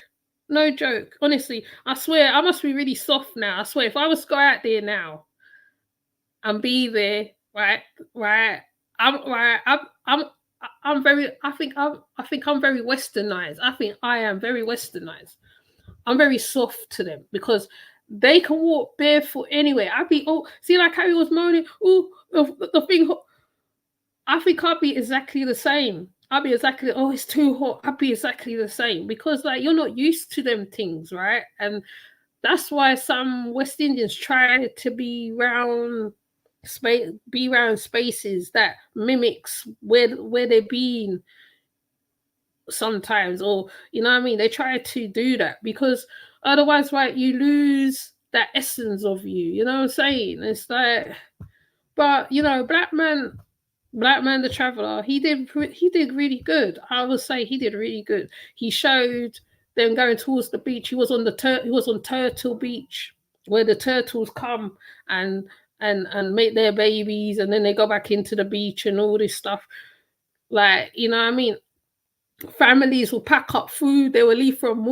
No joke. Honestly, I swear I must be really soft now. I swear, if I was to go out there now and be there, right, I'm very. I think I'm very westernized. I think I am very westernized. I'm very soft to them because they can walk barefoot anywhere. I'd be see like how he was moaning. Oh, the thing. I think I'd be exactly the same. I'd be exactly. Oh, it's too hot. I'd be exactly the same because like you're not used to them things, right? And that's why some West Indians try to be around spaces that mimics where they've been sometimes, or you know what I mean. They try to do that because otherwise, right, you lose that essence of you. You know what I'm saying? It's like, but you know, Blackman the Traveler, he did really good. I would say he did really good. He showed them going towards the beach. He was on Turtle Beach, where the turtles come and make their babies, and then they go back into the beach and all this stuff. Like, you know what I mean? Families will pack up food. They will leave from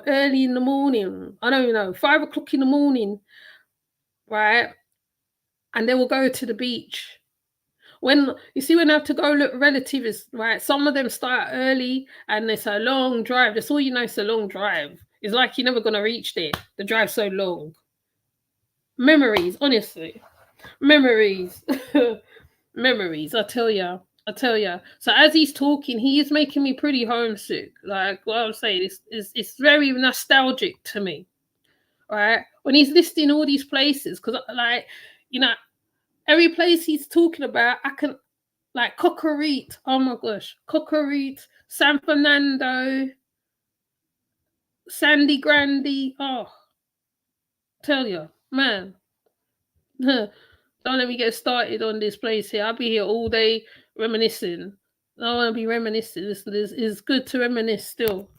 early in the morning. I don't know, 5 o'clock in the morning, right? And they will go to the beach. When you see when they have to go look relatives, right? Some of them start early and it's a long drive. That's all you know, it's a long drive. It's like you're never gonna reach there. The drive's so long. Memories, honestly. Memories. Memories, I tell ya. So as he's talking, he is making me pretty homesick. Like what I'm saying, it's very nostalgic to me. Right? When he's listing all these places, because like, you know, every place he's talking about, I can like Cocorite. Oh my gosh, Cocorite, San Fernando, Sandy Grande. Oh, tell you, man. Don't let me get started on this place here. I'll be here all day reminiscing. I want to be reminiscing. It's good to reminisce still.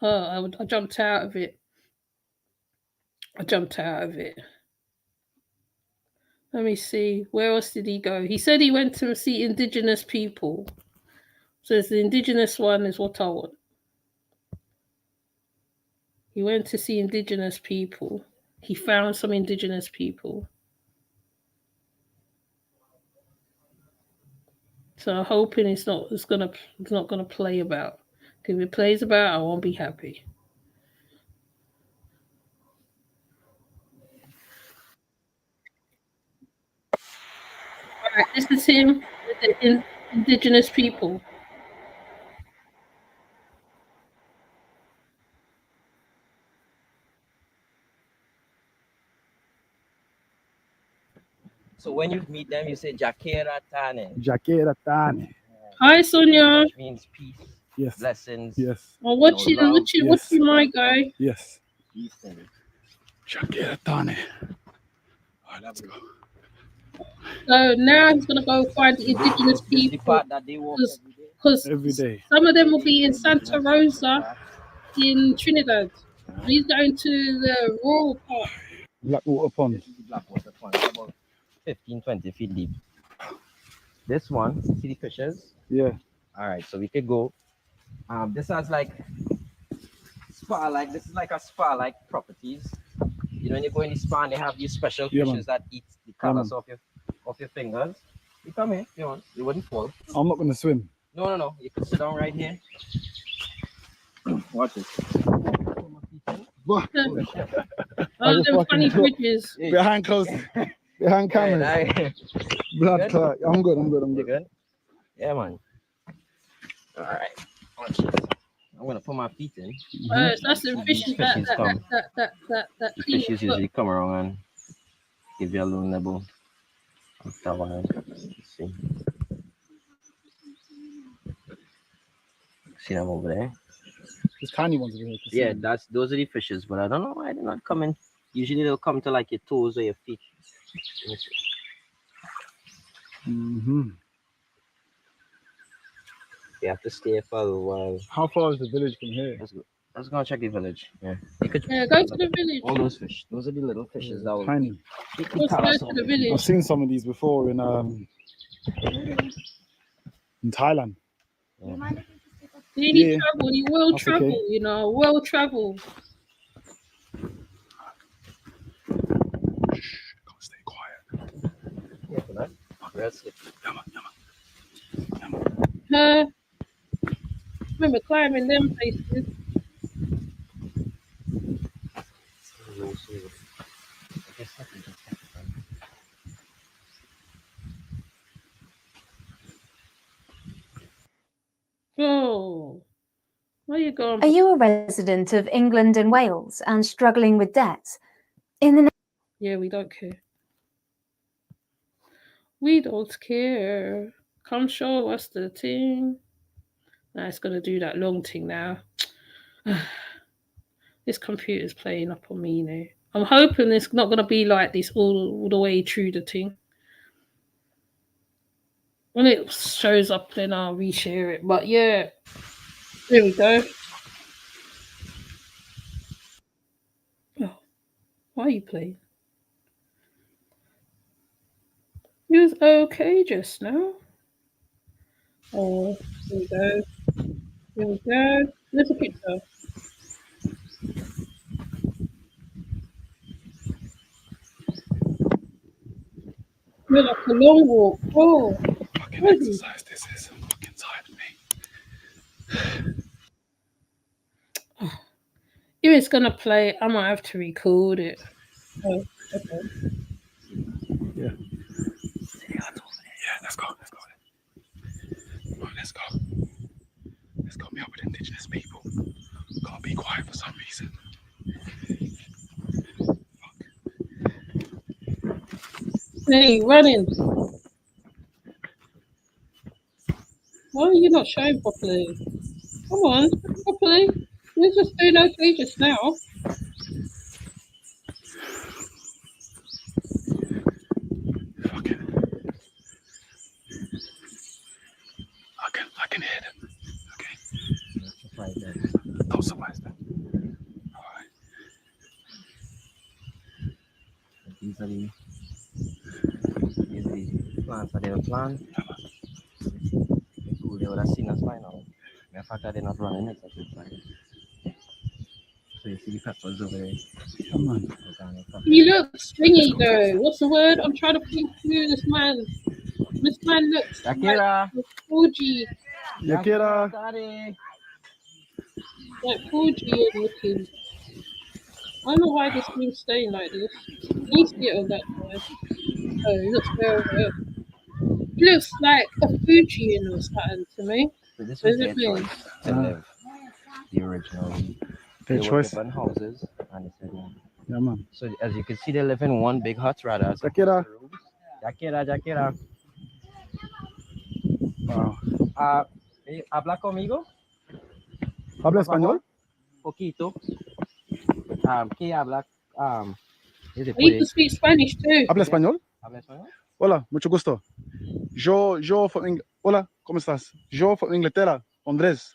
Oh, I jumped out of it. Let me see. Where else did he go? He said he went to see indigenous people. So it's the indigenous one is what I want. He went to see indigenous people. He found some indigenous people. So I'm hoping it's not gonna play about. If it plays about, I won't be happy. All right, this is him with the indigenous people. So when you meet them, you say Jakera Tane. Jakera Tane. Hi, Sonia. Which means peace. Yes. Blessings. Yes. Well, watch you, my guy. Yes. Jakera Tane. All right, let's go. So now he's gonna go find the indigenous people because every day some of them will be in Santa Rosa in Trinidad. He's going to the rural part. Blackwater Pond. This is the Blackwater Pond, about 15-20 feet deep. This one, see the fishes? Yeah. All right, so we could go. This has like spa-like. This is like a spa-like properties. You know, when you go in the spa, and they have these special fishes that eat the colors of your fingers. You come in, you want, you wouldn't fall. I'm not gonna swim. No. You can sit down right here. Watch this. Oh, them funny bridges. Behind camera. Blood clot. I'm good. You good? Yeah, man. All right. I'm gonna put my feet in. So that's the fishes that clean Fishes usually come around and give you a little nibble. After a while. Let's see. See them over there? There's tiny ones over here. Yeah, those are the fishes, but I don't know why they're not coming. Usually they'll come to like your toes or your feet. Mm-hmm. You have to stay for a little while. How far is the village from here? Let's go check the village. Yeah. Go to the village. All those fish. Those are the little fishes that will tiny. Let's go to the village. I've seen some of these before in Thailand. Yeah. You need travel, you will travel, okay. You know, well travel. Stay quiet. Yeah, for that. Rest it. Remember climbing them places. Oh, where you going? Are you a resident of England and Wales and struggling with debts? Yeah, we don't care. We don't care. Come show us the thing. Nah, it's gonna do that long thing now. This computer's playing up on me, you know. I'm hoping it's not gonna be like this all the way through the thing. When it shows up, then I'll reshare it. But yeah, there we go. Oh, why are you playing? You was okay just now. Oh, here we go. Here we go. There's a picture. You're like a long walk. Oh, fucking exercise this is. I'm fucking tired of me. If it's gonna play, I might have to record it. Oh, okay. Yeah. Yeah, let's go. Let's go. Right, let's go. Let's go meet up with indigenous people. Can't be quiet for some reason. Hey, running. Why are you not showing properly? Come on, show properly. You're just doing okay just now. I can hear them. Okay. Don't surprise them. Alright. These are the plants that they were planted. They would have seen us by now. The fact that they're not running it, that's fine. So you see the peppers over there. Come on. You look stringy though. What's the word? I'm trying to think through this man. This man looks Yakira. like Fuji. Yakira. Like Fuji looking. I don't know why this thing's staying like this. You see it on that side. Oh, it looks very weird. It looks like a Fujian or something to me. So this was their choice to live the original. Their choice. Different houses, and they said, yeah, man. So as you can see, they live in one big hut rather. Yakira. Yakira. Wow. ¿Habla conmigo? ¿Habla español? Poquito. ¿Qué habla? You can speak Spanish too. ¿Habla español? ¿Habla español? Hola, mucho gusto. Hola, ¿cómo estás? Yo from Inglaterra, Andrés.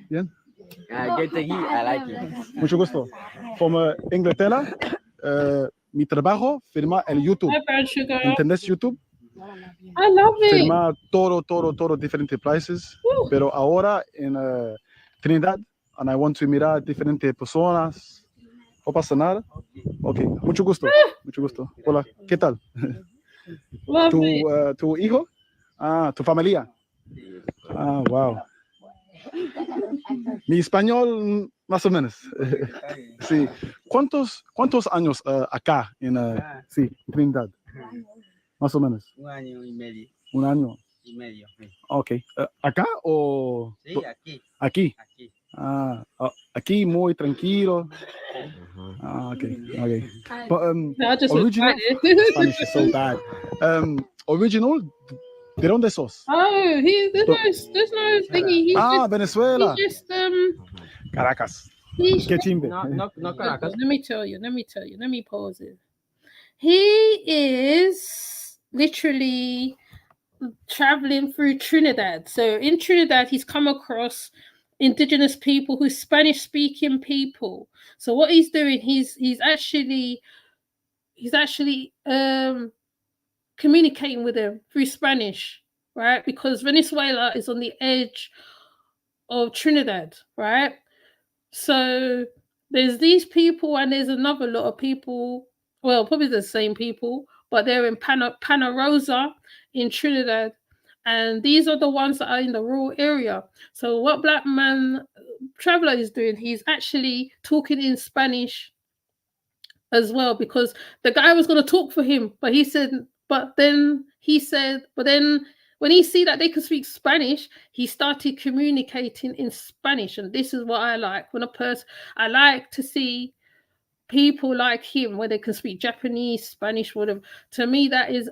Bien. Good to hear. I like it. Mucho gusto. From Inglaterra, mi trabajo firma el YouTube. ¿Entendés YouTube? I love it. Firma todo diferentes países. Pero ahora en Trinidad, and I want to mirar diferentes personas. No pasa nada. Ok, mucho gusto. Mucho gusto. Hola, ¿qué tal? ¿Tu hijo? Ah, tu familia. Ah, wow. Mi español, más o menos. Sí. ¿Cuántos años acá en sí, Trinidad? Más o menos. 1 año y medio. 1 año. Y medio. Sí. Ok. ¿Acá o? Sí, aquí. Aquí. Aquí. Aquí muy tranquilo. Okay. But I just original excited. Spanish is so bad. Original, ¿de dónde sos? Oh, there's no thingy. Venezuela. He's just Caracas. He's Qué chimbe. No Caracas. Let me tell you. Let me pause it. He is literally traveling through Trinidad. So in Trinidad, he's come across indigenous people who's Spanish speaking people. So what he's doing, he's actually communicating with them through Spanish, right? Because Venezuela is on the edge of Trinidad, right? So there's these people and there's another lot of people, well, probably the same people, but they're in Pana Rosa in Trinidad. And these are the ones that are in the rural area. So what Blackman Traveler is doing, he's actually talking in Spanish as well, because the guy was going to talk for him, but then when he see that they can speak Spanish, he started communicating in Spanish. And this is what I like. I like to see people like him where they can speak Japanese, Spanish, whatever. To me, that is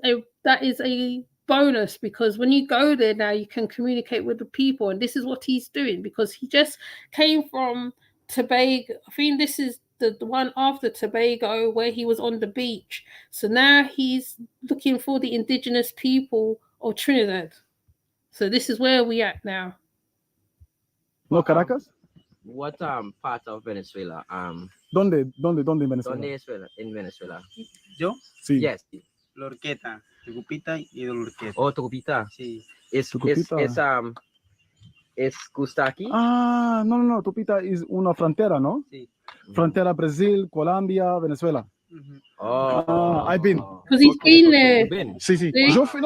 a bonus, because when you go there now, you can communicate with the people. And this is what he's doing, because he just came from Tobago. I think this is the one after Tobago where he was on the beach. So now he's looking for the indigenous people of Trinidad. So this is where we at now. No Caracas? What part of Venezuela? ¿Dónde en Venezuela? ¿Dónde en Venezuela? ¿Yo? Sí. Yes. Lorqueta, Tucupita y Lorqueta. Oh, Tucupita. Sí. ¿Es gusta aquí? No. Tucupita es una frontera, ¿no? Sí. Frontera Brasil, Colombia, Venezuela. I've been. Because he's been there. Sí. Yo fui,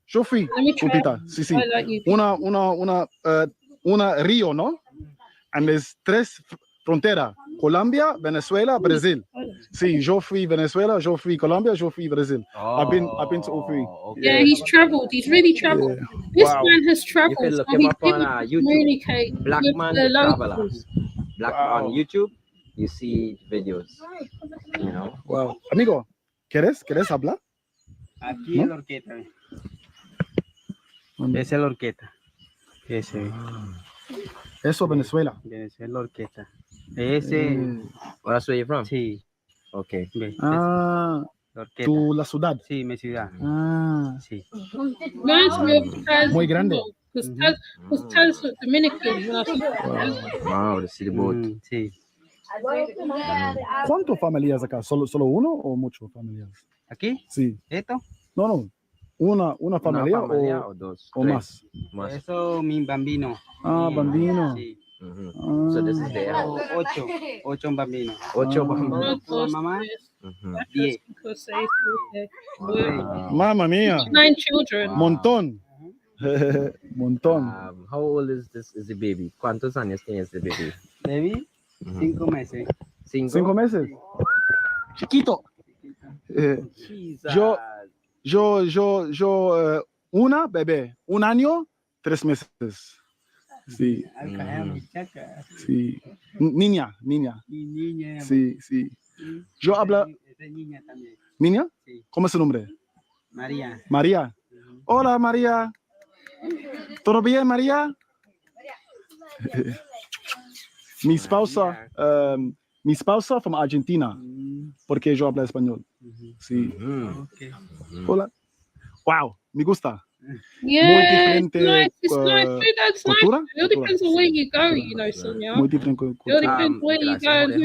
yo fui, Tucupita. Sí. Una río, ¿no? And there's 3 fronteras. Colombia, Venezuela, Brazil. Sí, yo fui Venezuela, yo fui Colombia, yo fui Brazil. I've been to all 3. Yeah, he's traveled. He's really traveled. Yeah. This Wow. man has traveled. You can look so him he's up on able to YouTube. communicate Blackman with the Traveler. locals. On YouTube, you see videos. You know. Wow. Amigo, ¿quieres hablar? Aquí ¿No? es Lorqueta. Esa es Lorqueta. Ese. Eso, Venezuela. Esa es Lorqueta. Ese. That's where you're from? Sí. Okay. Lorqueta. ¿Tu la ciudad? Sí, mi ciudad. Sí. Muy grande. Because Taz was Dominican. Wow, the city boat. Sí. ¿Cuántas familias acá? ¿Solo uno o muchas familias? ¿Aquí? Sí. ¿Esto? No. Una familia o dos. O más. Eso, mi bambino. Bambino. Sí. So this is the 8 bambinos. 8 bambinos. Mamá. 10. Mamma mía. 9 children. Montón. Montón. How old is the baby? ¿Cuántos años tiene este baby? Baby, 5 meses. 5 meses. Chiquito. Yo, una bebé, 1 año, 3 meses. Sí. Sí. Niña. Sí. Yo hablo. Niña también. ¿Niña? Sí. ¿Cómo es su nombre? María. Hola, María. ¿Todo bien, María? Mi esposa from Argentina, porque yo hablo español. Sí. Hola. Wow, me gusta. Yeah, muy diferente it's nice. That's cultura. Nice. It all depends on where you go, you know, Sonia. Muy diferente cultura. It all depends where you go and who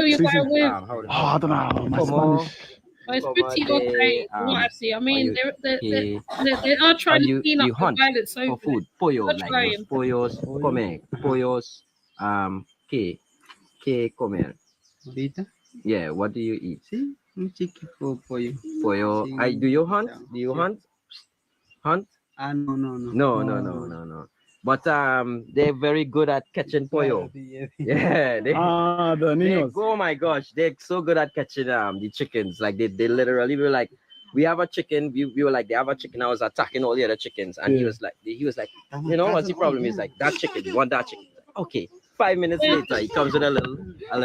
you're going with. I don't know, my Spanish. But it's pretty okay from what I see. I mean, they are trying to clean up the violence over food. Pollo, like pollos, comer. Pollos, ¿qué comer? ¿Ahorita? Yeah, what do you eat? Sí, un chiquito pollo. Pollo. Sí. Do you hunt? Do you hunt? Hunt? No. No. But they're very good at catching pollo. Yeah, the niños. oh my gosh, they're so good at catching the chickens. Like they literally were like, we have a chicken. We were like, they have a chicken. I was attacking all the other chickens, and he was like, you know what's the problem? He's like, that chicken, you want that chicken? Okay. 5 minutes later, he comes with a little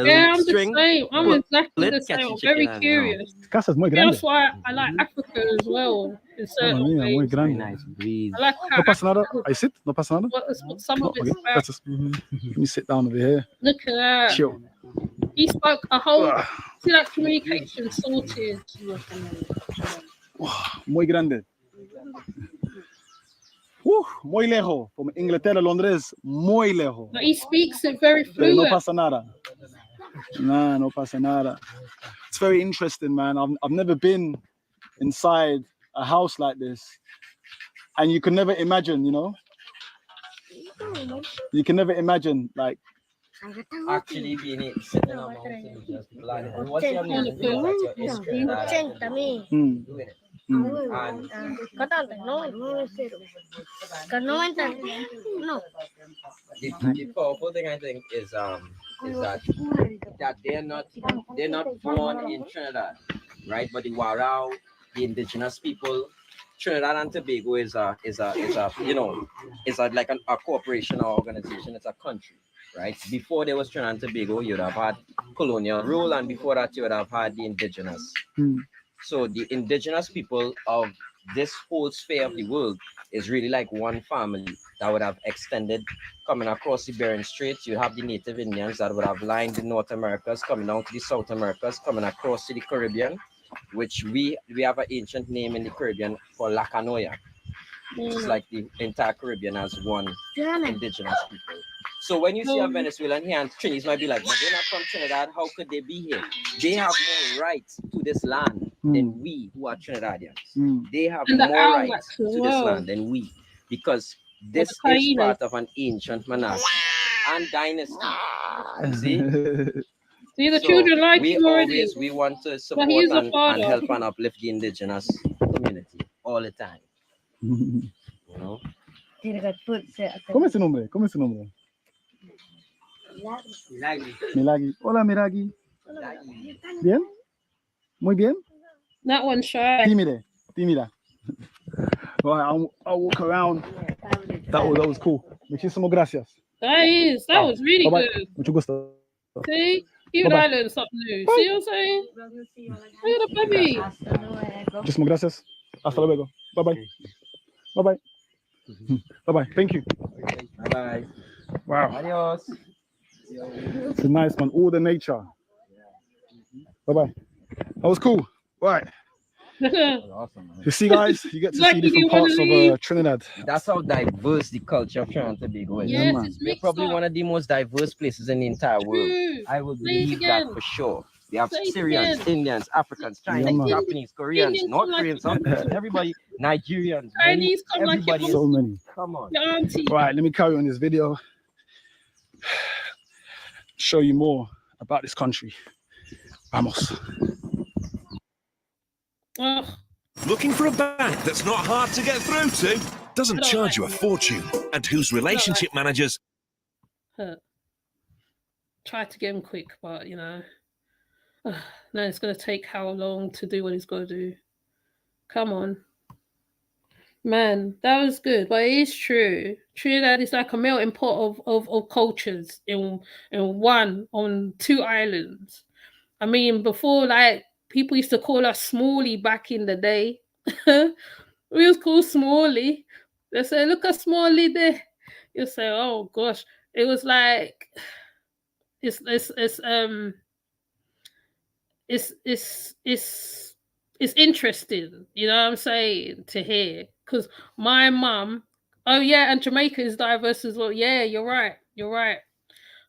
Yeah, I'm string. the same. I'm exactly the same. I'm very chicken, curious. Casa es muy grande. That's why I like Africa as well. In certain Mía, muy ways. grande. Nice breeze. I like how No pasa nada. I sit. No pasa nada. what some of it's Okay. about. That's just, let me sit down over here. Look at that. Chill. He spoke a whole see that communication sorted. Muy grande. Muy lejos. From Inglaterra, Londres, muy lejos. But he speaks it very No fluent. pasa nada. Nah, no pasa nada. It's very interesting, man. I've never been inside a house like this. And you can never imagine, you know? You can never imagine, like, actually being sitting amongst indigenous people. And what's your name? The powerful thing I think is that they're not born in Trinidad, right? But the Warao, the indigenous people, Trinidad and Tobago is a like a corporation or organization. It's a country, right? Before there was Trinidad and Tobago, you'd have had colonial rule, and before that you would have had the indigenous. So the indigenous people of this whole sphere of the world is really like one family that would have extended coming across the Bering Straits. You have the native Indians that would have lined the North Americas, coming down to the South Americas, coming across to the Caribbean, which we have an ancient name in the Caribbean for Lacanoya. It's like the entire Caribbean as one indigenous people. So when you see a Venezuelan here and Trinis might be like, but they're not from Trinidad, how could they be here? They have more rights to this land than we who are Trinidadians. They have more rights to this land than we, because this is part of an ancient monarchy and dynasty. See? See, the children like we him already. We want to support and help and uplift the indigenous community all the time. You know? ¿Cómo es su nombre? ¿Cómo es su nombre? Milagui. Hola, Milagui. ¿Bien? Muy bien? That one's shy. Tímida. Right, I'll walk around. That was cool. Muchísimas gracias. That was really good. Mucho gusto. See? Even I learned something new. See what I'm saying? Look at the baby. Muchísimas gracias. Hasta luego. Bye-bye. Bye-bye. Bye-bye. Thank you. Bye-bye. Wow. Adios. It's a nice one. All the nature. Bye-bye. That was cool. Right. You see, guys, you get to see different parts of Trinidad. That's how diverse the culture of Trinidad and Tobago is. Yes, We're probably one of the most diverse places in the entire world. I will believe that for sure. We have Syrians, Indians, Africans, Chinese, Japanese, Koreans, North Koreans, South Koreans, everybody, Nigerians, Chinese, everybody. So many. Come on. Right, let me carry on this video. Show you more about this country. Vamos. Looking for a bank that's not hard to get through to, doesn't charge you a fortune, and whose relationship managers... Try to get him quick, but, you know... no, it's going to take how long to do what he's got to do. Come on. Man, that was good, but it is true. Trinidad is like a melting pot of cultures on 2 islands. I mean, before, like, people used to call us Smalley back in the day. We was called Smalley. They say, look at Smalley there. You say, oh gosh. It was like it's interesting, you know what I'm saying, to hear. Because my mum, oh yeah, and Jamaica is diverse as well. Yeah, you're right.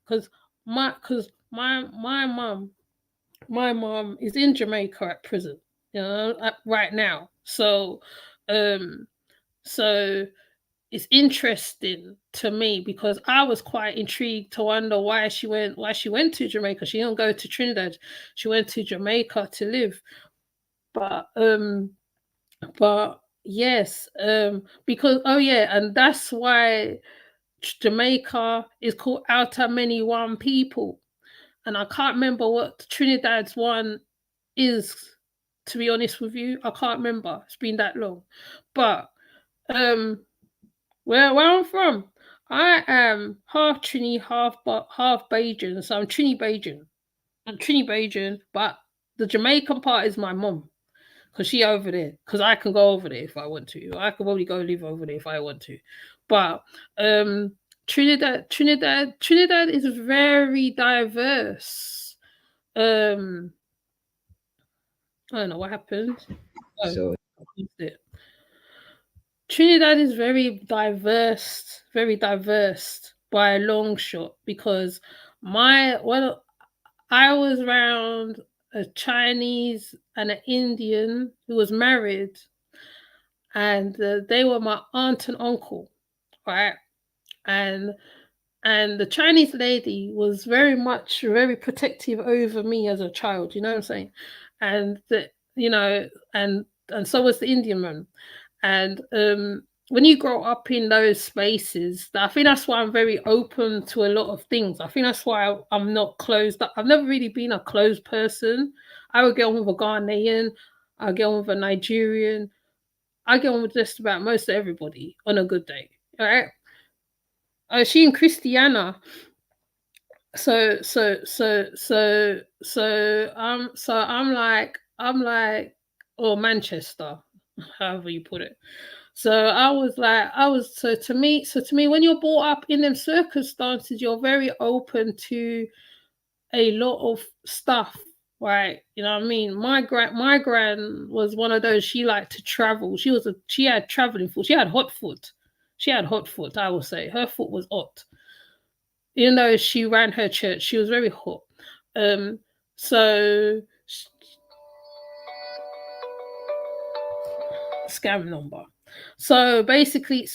Because my mom is in Jamaica at prison, you know, right now. So it's interesting to me because I was quite intrigued to wonder why she went to Jamaica. She didn't go to Trinidad. She went to Jamaica to live. But yes, because and that's why Jamaica is called Outer Many One People, and I can't remember what Trinidad's one is. To be honest with you, I can't remember. It's been that long, but where I'm from, I am half Trini, half Bajan, so I'm Trini Bajan. I'm Trini Bajan, but the Jamaican part is my mom, because she over there. Because I can go over there if I want to. I can probably go live over there if I want to. But Trinidad is very diverse. I don't know what happened. Oh, So Trinidad is very diverse by a long shot, because I was around a Chinese and an Indian who was married, and they were my aunt and uncle, right? And the Chinese lady was very protective over me as a child. You know what I'm saying? And and so was the Indian man. And when you grow up in those spaces, I think that's why I'm very open to a lot of things. I think that's why I'm not closed up. I've never really been a closed person. I would get on with a Ghanaian, I get on with a Nigerian, I get on with just about most of everybody on a good day. All right. She and Christiana. So I'm like, or Manchester, however you put it. So to me, when you're brought up in them circumstances, you're very open to a lot of stuff, right? You know what I mean? My gran was one of those. She liked to travel. She had traveling foot. She had hot foot. I will say her foot was hot. Even though she ran her church, she was very hot. So scam number. So basically,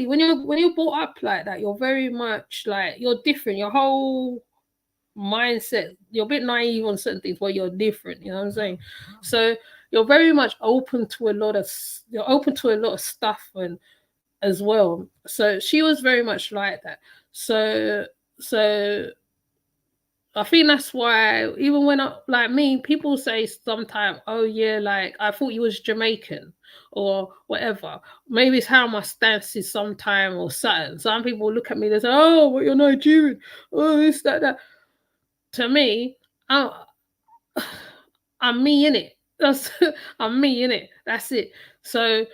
when you're brought up like that, you're very much like, you're different. Your whole mindset, you're a bit naive on certain things, where you're different. You know what I'm saying? So you're very much open to a lot of stuff and as well. So she was very much like that. So I think that's why, even when like me, people say sometimes, oh yeah, like I thought you was Jamaican or whatever. Maybe it's how my stance is sometimes or something. Some people look at me, they say, oh, but you're Nigerian. Oh, this, that. To me, I'm me in it. I'm me in it. That's it. So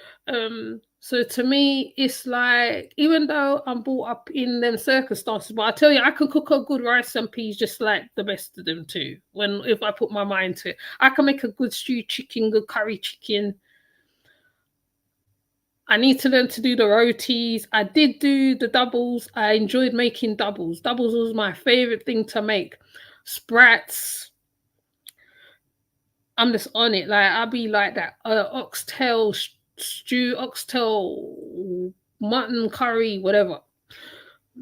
to me, it's like, even though I'm brought up in them circumstances, but I tell you, I can cook a good rice and peas just like the best of them too. If I put my mind to it, I can make a good stewed chicken, good curry chicken. I need to learn to do the rotis. I did do the doubles. I enjoyed making doubles. Doubles was my favorite thing to make. Sprats. I'm just on it. Like, I'll be like that. Oxtail stew, oxtail mutton curry, whatever.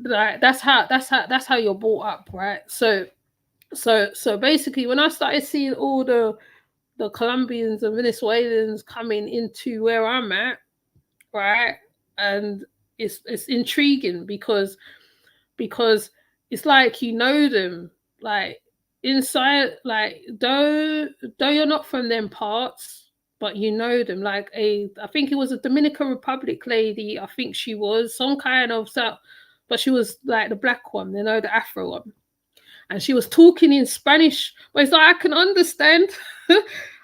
Like, that's how you're brought up, right? So basically, when I started seeing all the Colombians and Venezuelans coming into where I'm at, right, and it's intriguing because it's like, you know them, like inside, like though you're not from them parts, but you know them. Like I think it was a Dominican Republic lady. I think she was some kind of but she was like the black one, you know, the Afro one, and she was talking in Spanish. But it's like, I can understand.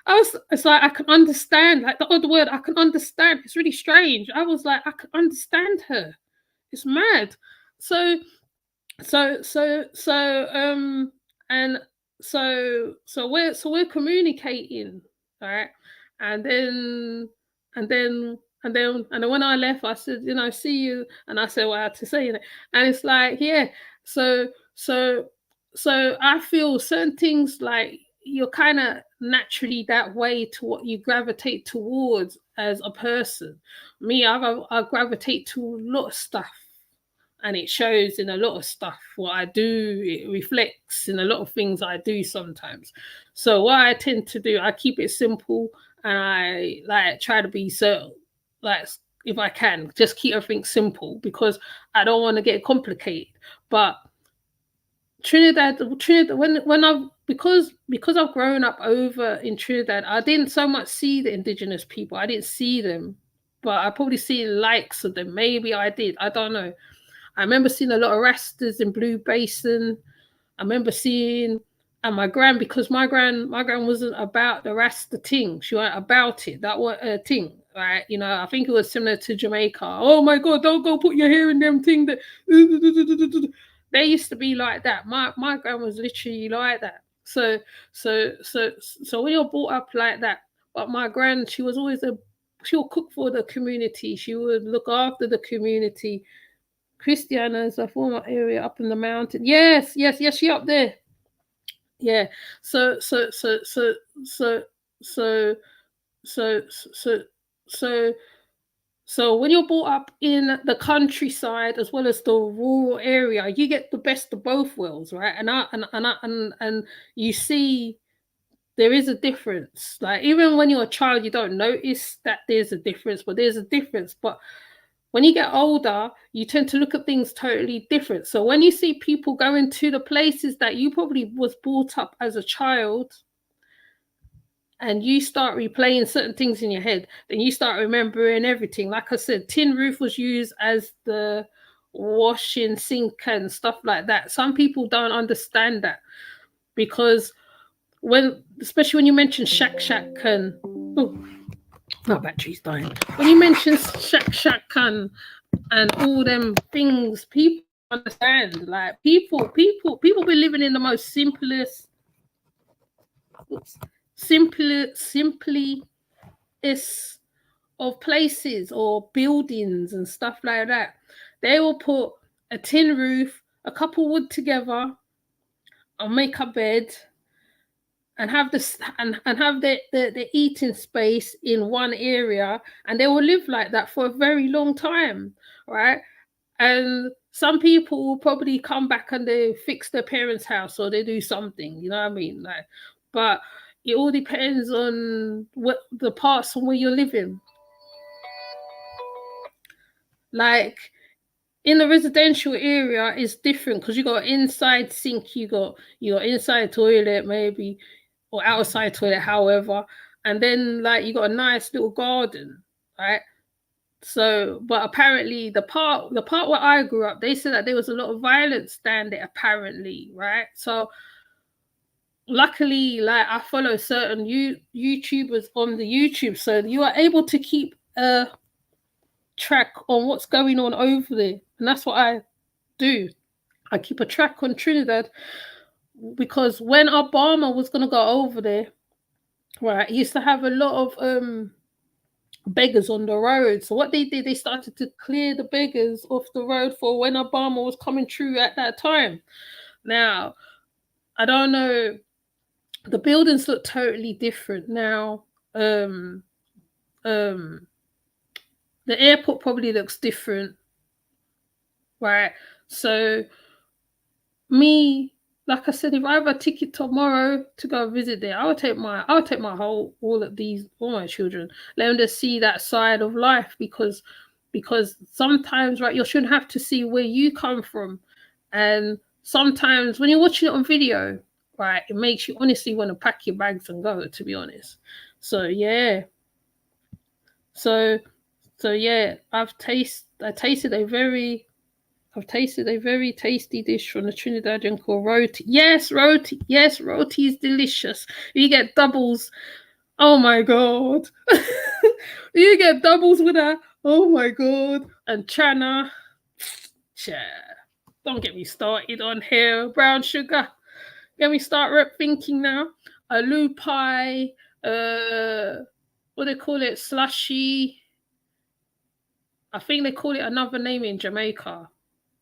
It's like, I can understand, like the odd word, I can understand. It's really strange. I was like, I can understand her. It's mad. So and we're communicating, right? And then when I left, I said, you know, see you, and I said what I had to say, and it's like, yeah. So I feel certain things, like you're kind of naturally that way to what you gravitate towards as a person. Me, I gravitate to a lot of stuff, and it shows in a lot of stuff what I do. It reflects in a lot of things I do sometimes. So what I tend to do, I keep it simple, and I like try to be so like if I can. Just keep everything simple because I don't want to get complicated. But Trinidad, when I've because I've grown up over in Trinidad, I didn't so much see the indigenous people. I didn't see them, but I probably see likes of them. Maybe I did. I don't know. I remember seeing a lot of Rastas in Blue Basin. I remember seeing, and because my gran wasn't about the Rasta thing. She wasn't about it. That was a thing, right? You know, I think it was similar to Jamaica. Oh my God, don't go put your hair in them thing that. They used to be like that. My gran was literally like that. So when you're brought up like that, but my gran, she was always she'll cook for the community. She would look after the community. Christiana is a former area up in the mountain. Yes, she up there. Yeah. So when you're brought up in the countryside as well as the rural area, you get the best of both worlds, right? And you see there is a difference. Like even when you're a child, you don't notice that there's a difference, but there's a difference. But when you get older, you tend to look at things totally different. So when you see people going to the places that you probably was brought up as a child, and you start replaying certain things in your head, then you start remembering everything. Like I said, tin roof was used as the washing sink and stuff like that. Some people don't understand that because especially when you mention shack and my battery's dying. When you mention shack and all them things, people understand. Like people be living in the most simplest of places or buildings and stuff like that. They will put a tin roof, a couple wood together, and make a bed, and have this and have the eating space in one area, and they will live like that for a very long time, right? And some people will probably come back and they fix their parents' house or they do something, you know what I mean? Like, but it all depends on what the parts from where you're living. Like in the residential area, it's different because you got inside sink, you got inside toilet maybe, or outside toilet, however, and then like you got a nice little garden, right? So, but apparently the part where I grew up, they said that there was a lot of violence down there, apparently, right? So luckily, like I follow certain YouTubers on the YouTube, so you are able to keep a track on what's going on over there, and that's what I do. I keep a track on Trinidad because when Obama was going to go over there, right, he used to have a lot of beggars on the road. So what they did, they started to clear the beggars off the road for when Obama was coming through at that time. Now, I don't know, the buildings look totally different now. The airport probably looks different, right? So me, like I said, if I have a ticket tomorrow to go visit there, I'll take my all my children, let them just see that side of life, because sometimes, right, you shouldn't have to see where you come from, and sometimes when you're watching it on video, right, it makes you honestly want to pack your bags and go, to be honest. So yeah, so yeah, I tasted a very tasty dish from the Trinidadian called roti. Yes, roti. Yes, roti is delicious. You get doubles. Oh my God. You get doubles with that. Oh my God. And chana. Don't get me started on here. Brown sugar. Get me start thinking now. Aloo pie. What do they call it? Slushy. I think they call it another name in Jamaica.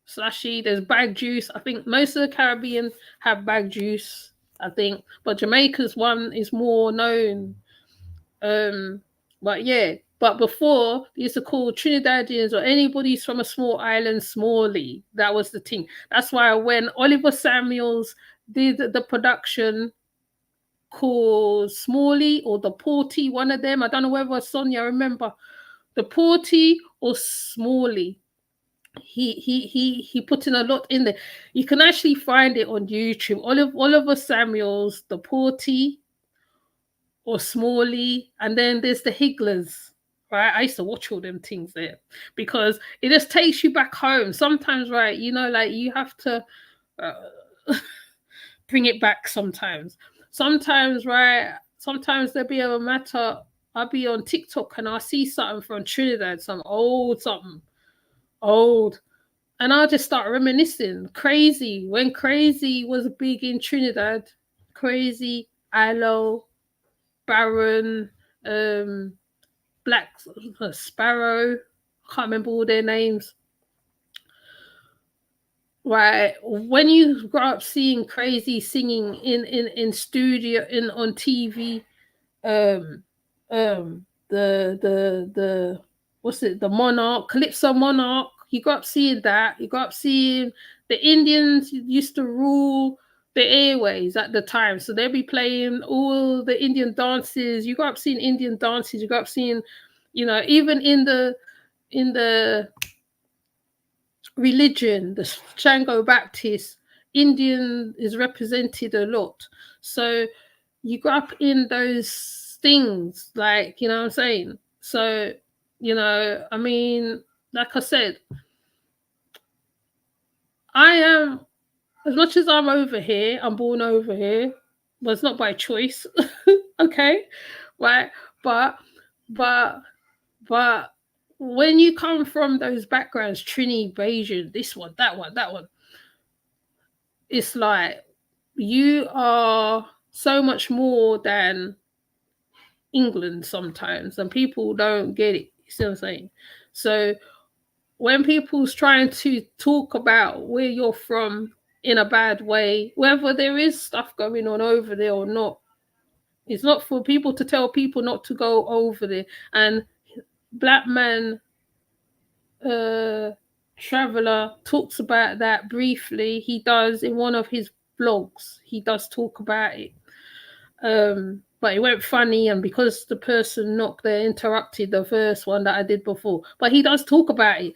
Slushy. There's bag juice. I think most of the Caribbean have bag juice, I think, but Jamaica's one is more known. But yeah, but before they used to call Trinidadians or anybody from a small island Smalley. That was the thing. That's why when Oliver Samuels did the production called Smalley or the Porty, one of them, I don't know whether Sonia remember, the Porty or Smalley. He put in a lot in there. You can actually find it on YouTube. Oliver Samuels, the Porty or Smalley, and then there's the Higglers. Right, I used to watch all them things there because it just takes you back home. Sometimes, right, you know, like you have to bring it back. Sometimes, right. Sometimes there'll be a matter. I'll be on TikTok and I'll see something from Trinidad, something, and I'll just start reminiscing. Crazy, when Crazy was big in Trinidad, Crazy, Aloe, Baron, Black Sparrow, can't remember all their names. Right, when you grow up seeing Crazy singing in studio on TV, the what's it, the Monarch, Calypso Monarch, you grew up seeing that. You grew up seeing the Indians used to rule the airways at the time, so they'll be playing all the Indian dances. You grew up seeing Indian dances. You grew up seeing, you know, even in the religion, the Shango Baptist, Indian is represented a lot. So you grew up in those things, like, you know what I'm saying? So, you know, I mean, like I said, I am, as much as I'm over here, I'm born over here, but it's not by choice. Okay, right? But when you come from those backgrounds, Trini, Bayesian, this one, that one, it's like you are so much more than England sometimes, and people don't get it. You see what I'm saying? So when people's trying to talk about where you're from in a bad way, whether there is stuff going on over there or not, it's not for people to tell people not to go over there. And Blackman Traveler talks about that briefly. He does in one of his blogs. He does talk about it. But it went funny, and because the person knocked there, interrupted the first one that I did before. But he does talk about it.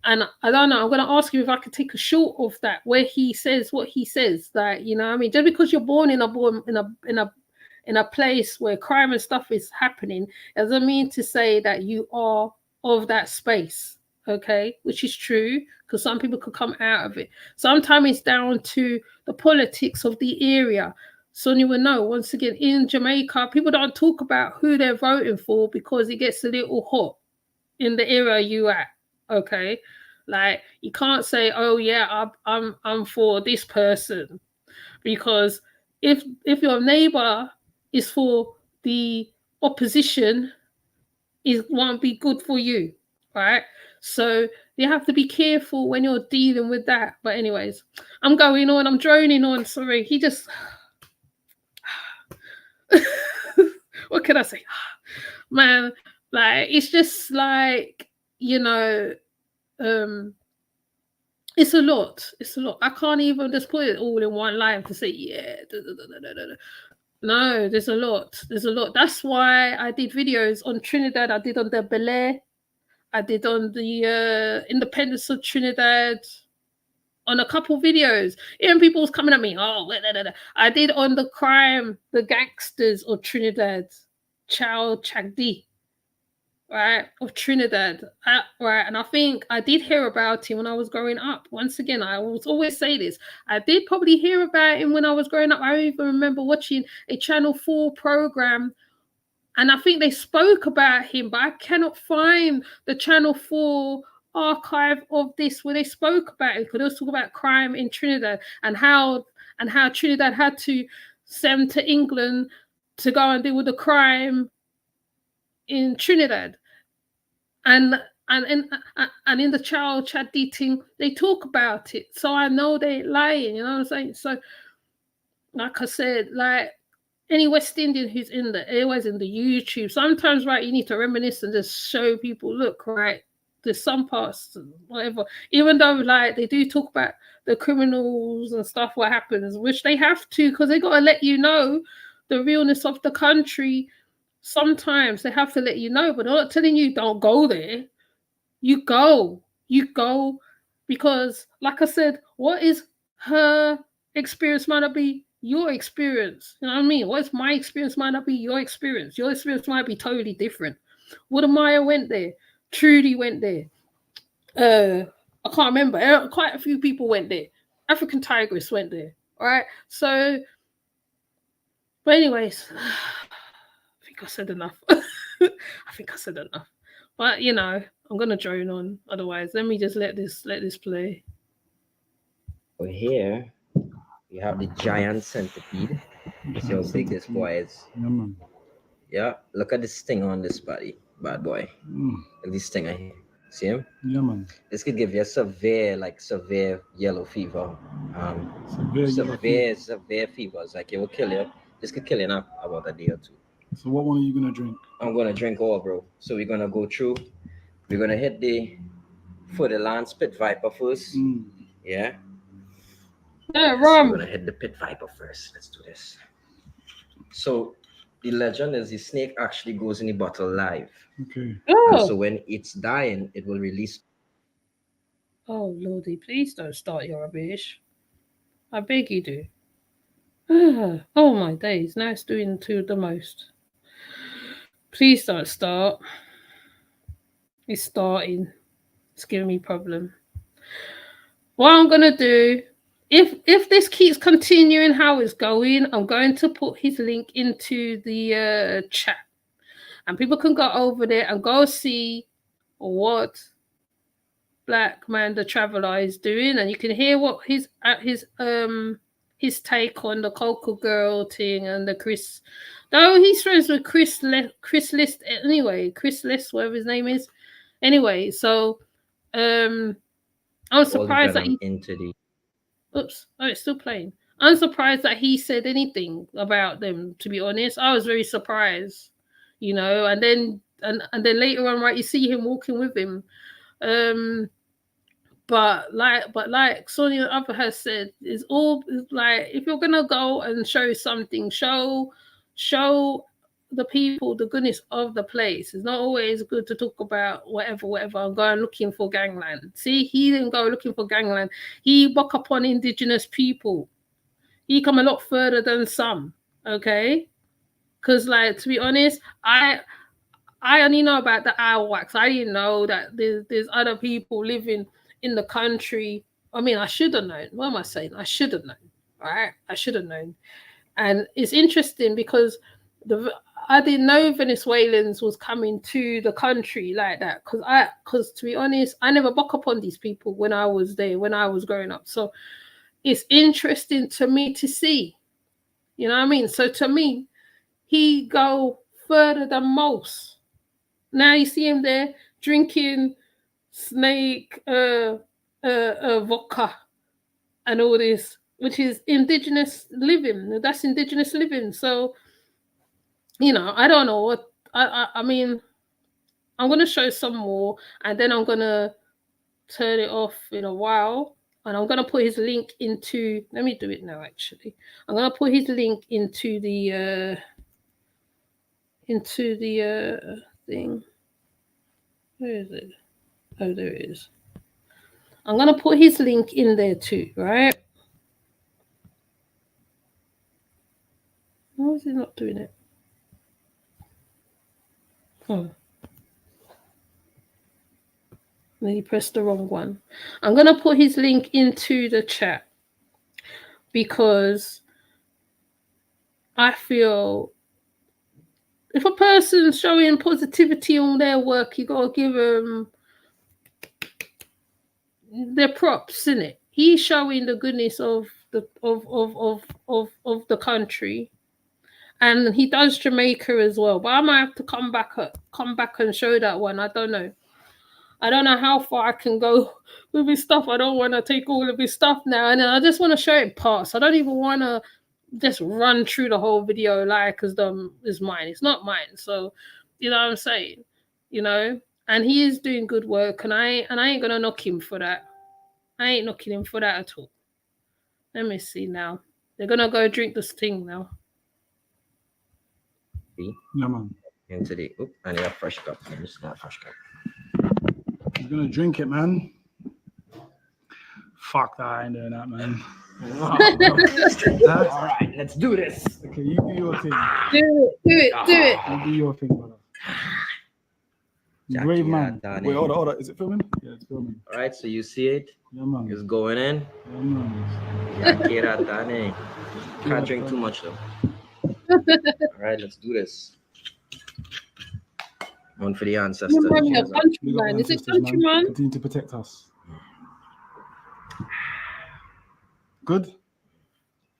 And I don't know, I'm going to ask you if I could take a short of that where he says what he says. Like, you know what I mean? Just because you're born in a place where crime and stuff is happening doesn't mean to say that you are of that space, okay? Which is true, because some people could come out of it. Sometimes it's down to the politics of the area. So you will know, once again, in Jamaica, people don't talk about who they're voting for because it gets a little hot in the area you at, okay? Like, you can't say, oh yeah, I'm for this person, because if your neighbor is for the opposition, it won't be good for you, right? So you have to be careful when you're dealing with that. But anyways, I'm going on, I'm droning on. Sorry, he just what can I say? Man, like, it's just like, you know, it's a lot. I can't even just put it all in one line to say, yeah. No, there's a lot. That's why I did videos on Trinidad. I did on the Bel-Air. I did on the independence of Trinidad. On a couple videos. Even people was coming at me. Oh, I did on the crime, the gangsters of Trinidad. Chow Chagdi. Right, of Trinidad, right, and I think I did hear about him when I was growing up. Once again, I will always say this, I did probably hear about him when I was growing up. I even remember watching a Channel 4 program, and I think they spoke about him, but I cannot find the Channel 4 archive of this where they spoke about it, because they was talking about crime in Trinidad and how Trinidad had to send to England to go and deal with the crime in Trinidad, and in the child chat dating, they talk about it, so I know they lying. You know what I'm saying? So, like I said, like any West Indian who's in the airways, in the YouTube, sometimes, right, you need to reminisce and just show people, look, right, there's some parts, whatever. Even though, like, they do talk about the criminals and stuff, what happens, which they have to, because they got to let you know the realness of the country. sometimes they have to let you know, but they're not telling you don't go there. You go, because, like I said, what is her experience might not be your experience. You know what I mean? What's my experience might not be your experience. Your experience might be totally different. Maya went there. Trudy went there. I can't remember. Quite a few people went there. African Tigress went there. All right. So, but anyways, I think I said enough. But you know, I'm gonna drone on. Otherwise, let me just let this play. Over here, you have the giant centipede. See how big this boy is. Yeah, look at this thing on this bad boy. Look at this thing here. See him? Yeah, man. This could give you a severe yellow fever. Severe fevers. Like it will kill you. This could kill you in about a day or two. So what one are you gonna drink? I'm gonna drink all, bro. So we're gonna go through. We're gonna hit for the land pit viper first. Yeah. Yeah, So rum. we're gonna hit the pit viper first. Let's do this. So the legend is the snake actually goes in the bottle live. Okay. And so when it's dying, it will release. Oh Lordy, please don't start your rubbish. I beg you do. Oh my days, now it's doing the most. Please don't start. It's starting. It's giving me problem. What I'm gonna do, if this keeps continuing how it's going, I'm going to put his link into the chat, and people can go over there and go see what Blackman the Traveler is doing, and you can hear what his take on the Coco Girl thing and the Chris. Though he's friends with Chris List anyway. Chris List, whatever his name is. Anyway, so I'm surprised that he into the. Oops! Oh, it's still playing. I'm surprised that he said anything about them. To be honest, I was very surprised. You know, and then later on, right, you see him walking with him. But like Sonia Upper has said, it's all like if you're gonna go and show something, show the people the goodness of the place. It's not always good to talk about whatever and go looking for gangland. See, he didn't go looking for gangland. He buck upon indigenous people. He come a lot further than some. Okay, because like to be honest, I only know about the owl wax. I didn't know that there's other people living in the country. I mean, I should have known. What am I saying? I should have known. All right, I should have known. And it's interesting because I didn't know Venezuelans was coming to the country like that. Because to be honest, I never buck upon these people when I was there, when I was growing up. So it's interesting to me to see. You know what I mean? So to me, he go further than most. Now you see him there drinking snake vodka and all this, which is indigenous living. That's indigenous living. So, you know, I don't know what I mean. I'm gonna show some more, and then I'm gonna turn it off in a while, and I'm gonna put his link into. Let me do it now. Actually, I'm gonna put his link into the thing. Where is it? Oh, there it is. I'm going to put his link in there too, right? Why is he not doing it? Oh. Then he pressed the wrong one. I'm going to put his link into the chat because I feel if a person's showing positivity on their work, you got to give them their props, innit? He's showing the goodness of the country, and he does Jamaica as well. But I might have to come back and show that one. I don't know how far I can go with his stuff. I don't want to take all of his stuff now, and I just want to show it parts. I don't even want to just run through the whole video like as though it's mine. It's not mine. So, you know what I'm saying? You know, and he is doing good work, and I ain't gonna knock him for that. I ain't knocking him for that at all. Let me see now. They're gonna go drink this thing now. Yeah, man. into the. Oop, I need a fresh cup. I'm just gonna fresh cup. You're gonna drink it, man. Fuck that, I ain't doing that, man. All right, let's do this. Okay, you do your thing. Do it. You do your thing, brother. Brave man. Wait, hold on. Is it filming? Yeah, it's filming. All right, so you see it? Yeah, man. It's going in. Yeah, man. Can't drink too much though. All right, let's do this. One for the ancestors. Remember, countryman. Is it countryman? Continue to protect us. Good.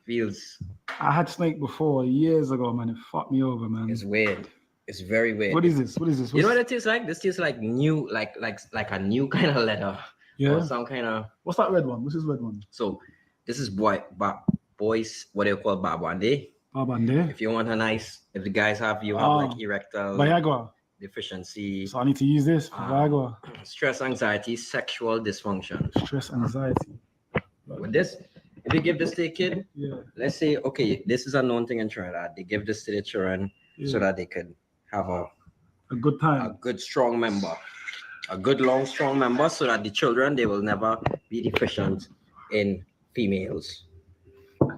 Feels. I had snake before years ago, man. It fucked me over, man. It's weird. It's very weird. What is this? What is this? You know what it tastes like? This tastes like new, like a new kind of leather. Yeah. Or some kind of. What's that red one? What's this red one? So this is boys. What do you call babande? Babande. If you want a nice, if the guys have like erectile Viagra deficiency. So I need to use this for Viagra. Stress, anxiety, sexual dysfunction. Stress, anxiety. With this, if you give this to a kid, yeah. Let's say, okay, this is a known thing in Trinidad. They give this to the children so that they could have a good time, a good strong member, a good long strong member, so that the children, they will never be deficient in females.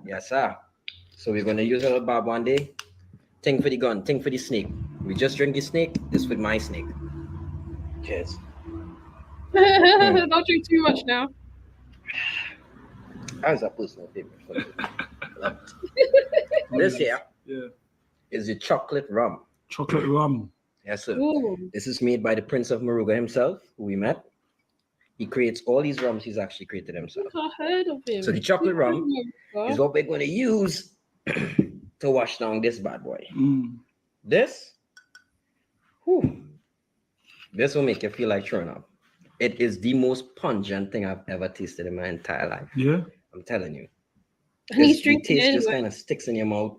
Yes, sir. So we're gonna use a little barb one day. Think for the gun, think for the snake. We just drink the snake. This with my snake. Cheers. Don't drink too much now. How's that personal favorite? This here is the chocolate rum. Chocolate rum. Yes, sir. Ooh. This is made by the Prince of Moruga himself, who we met. He creates all these rums. He's actually created himself. I heard of him. So the chocolate rum is what we're going to use to wash down this bad boy. This will make you feel like throwing up. It is the most pungent thing I've ever tasted in my entire life. Yeah. I'm telling you. And he's The drinking taste anyway. just kind of sticks in your mouth.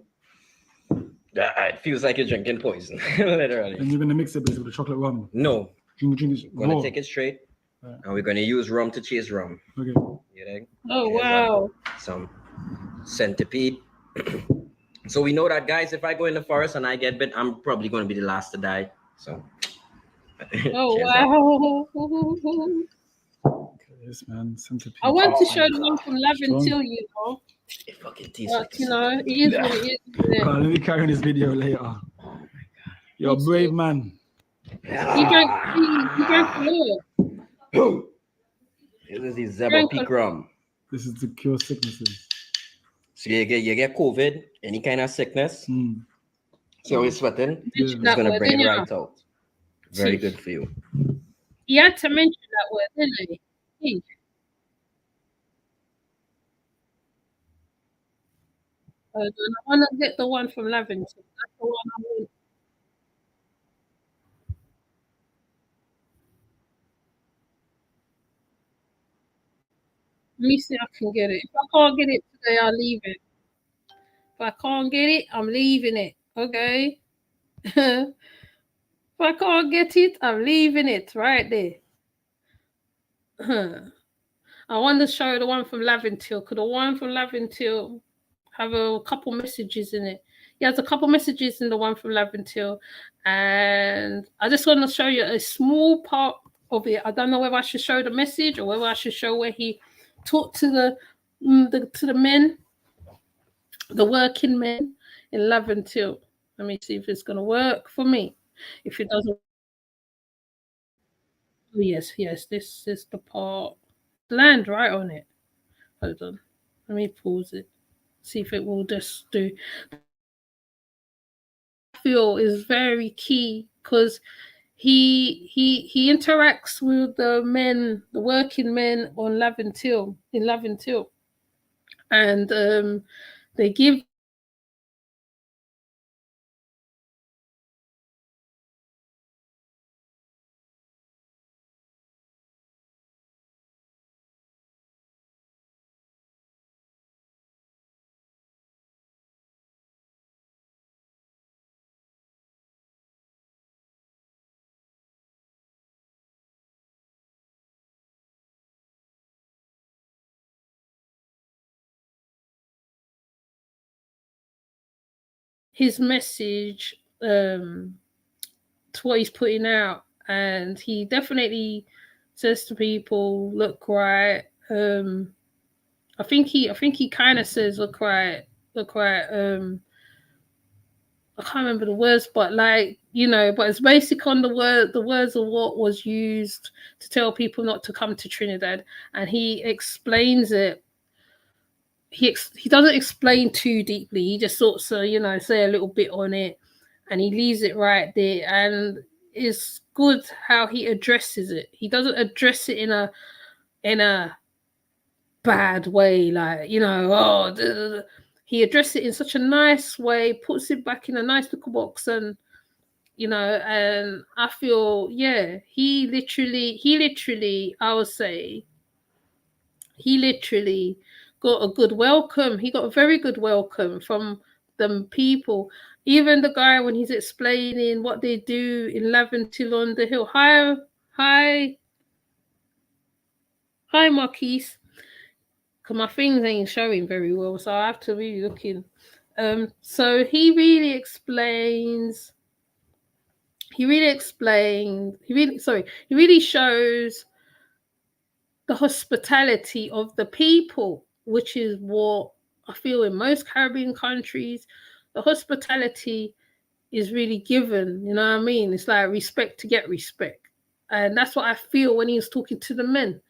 It feels like you're drinking poison, literally. And you're gonna mix it with the chocolate rum. No. Drink it. We're gonna take it straight, and we're gonna use rum to chase rum. Okay. You know? Oh wow. Some centipede. So we know that, guys. If I go in the forest and I get bit, I'm probably gonna be the last to die. So. Oh cheers wow. Yes, man. Centipede. I want to show the one from Lavin Till, you know. It fucking tastes like you know, it is what it is, isn't it? Let me carry on this video later. You're a brave man. He drank a lot. This is the Zebra Peak rum. This is to cure sicknesses. So you get COVID, any kind of sickness. So you're sweating. It's gonna bring it right out. Very good for you. He had to mention that word, didn't he? I want to get the one from Lavington. That's the one I want. Let me see if I can get it. If I can't get it today, I'll leave it. If I can't get it, I'm leaving it. Okay? If I can't get it, I'm leaving it right there. I want to show the one from Lavington. Could the one from Lavington have a couple messages in it? He has a couple messages in the one from Lavington. And I just want to show you a small part of it. I don't know whether I should show the message or whether I should show where he talked to the men, the working men in Lavington. Let me see if it's going to work for me. If it doesn't, oh, yes, this is the part. Land right on it. Hold on. Let me pause it. See if it will just do. I feel is very key because he interacts with the men, the working men on Lavington, in Lavington. And they give his message to what he's putting out, and he definitely says to people, "Look right." I think he kind of says, "Look right, look right." I can't remember the words, but like, you know, but it's basic on the words of what was used to tell people not to come to Trinidad, and he explains it. He doesn't explain too deeply. He just sort of, you know, say a little bit on it, and he leaves it right there. And it's good how he addresses it. He doesn't address it in a bad way, like, you know, oh, duh, duh, duh. He addresses it in such a nice way, puts it back in a nice little box, and you know, and I feel, yeah, he literally, I would say, he literally got a good welcome. He got a very good welcome from the people. Even the guy, when he's explaining what they do in Laventille on the Hill. Hi, Marquise. Because my things ain't showing very well, so I have to really look in. So he really explains. He really shows the hospitality of the people, which is what I feel in most Caribbean countries. The hospitality is really given, you know what I mean? It's like respect to get respect. And that's what I feel when he was talking to the men.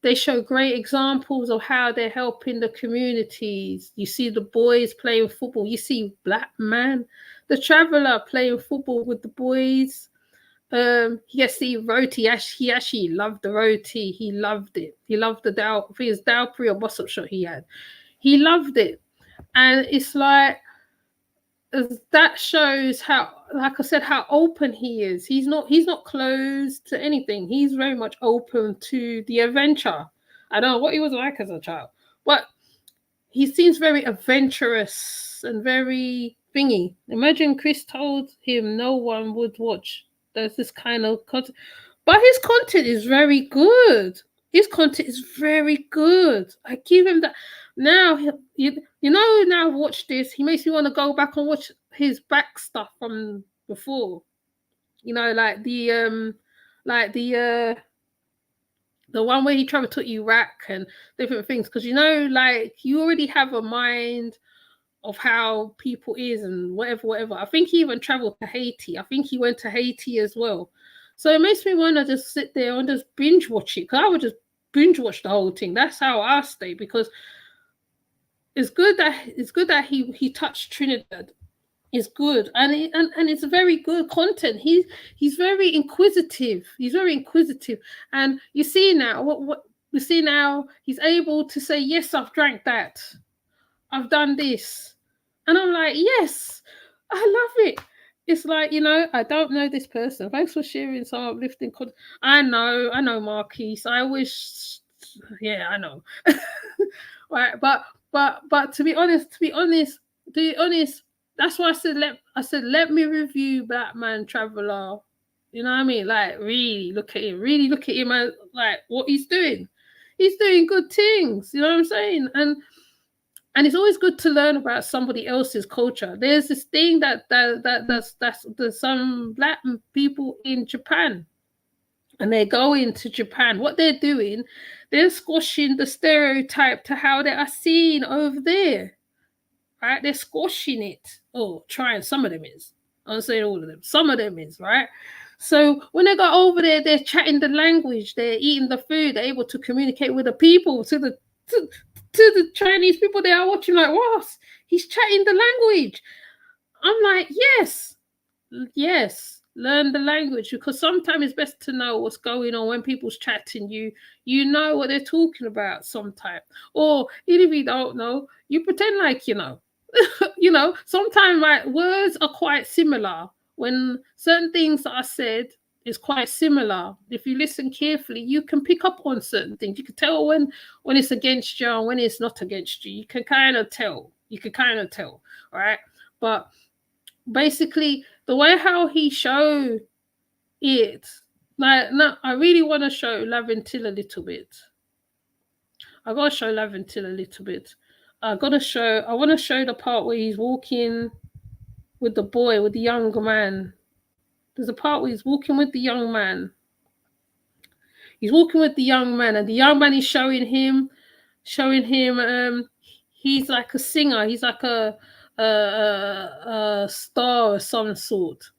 They show great examples of how they're helping the communities. You see the boys playing football. You see Blackman, the traveller, playing football with the boys. He gets the roti. He actually loved the roti. He loved it. He loved the I think it's Dalpri or Bossop shot he had. He loved it. And it's like, that shows how, like I said, how open he is. He's not closed to anything. He's very much open to the adventure. I don't know what he was like as a child, but he seems very adventurous and very thingy. Imagine Chris told him no one would watch. There's this kind of content, but his content is very good. His content is very good. I give him that. Now, you know, now watch this. He makes me want to go back and watch his back stuff from before. You know, like the one where he traveled to Iraq and different things. Because, you know, like, you already have a mind of how people is and whatever. I think he even traveled to Haiti. I think he went to Haiti as well. So it makes me want to just sit there and just binge watch it. Because I would just binge watch the whole thing. That's how I stay. Because it's good that he touched Trinidad. It's good, and it's very good content. He's very inquisitive. He's very inquisitive, and you see now what we see now. He's able to say, "Yes, I've drank that. I've done this," and I'm like, "Yes, I love it." It's like, you know, I don't know this person. Thanks for sharing some uplifting content. I know, Marquise. I wish, yeah, I know. Right, but to be honest, that's why I said let me review Blackman Traveller. You know what I mean? Like, really look at him and like what he's doing. He's doing good things. You know what I'm saying? And it's always good to learn about somebody else's culture. There's this thing that's there's some Black people in Japan, and they go into Japan. What they're doing, they're squashing the stereotype to how they are seen over there. Right? They're squashing it. Oh, trying. Some of them is. I'm saying all of them. Some of them is, right? So when they go over there, they're chatting the language, they're eating the food, they're able to communicate with the people, to the Chinese people they are watching, like, what? He's chatting the language. I'm like, yes, learn the language, because sometimes it's best to know what's going on when people's chatting. You know what they're talking about sometimes. Or even if you don't know, you pretend like you know. You know, sometimes my words are quite similar. When certain things that are said is quite similar, if you listen carefully, you can pick up on certain things. You can tell when it's against you and when it's not against you. You can kind of tell. Right? But basically, the way how he showed it, like, no, I really want to show Laventille a little bit. I gotta show Laventille a little bit. I want to show the part where he's walking with the boy, with the young man. There's a part where he's walking with the young man. He's walking with the young man, and the young man is showing him. He's like a singer. He's like a star of some sort,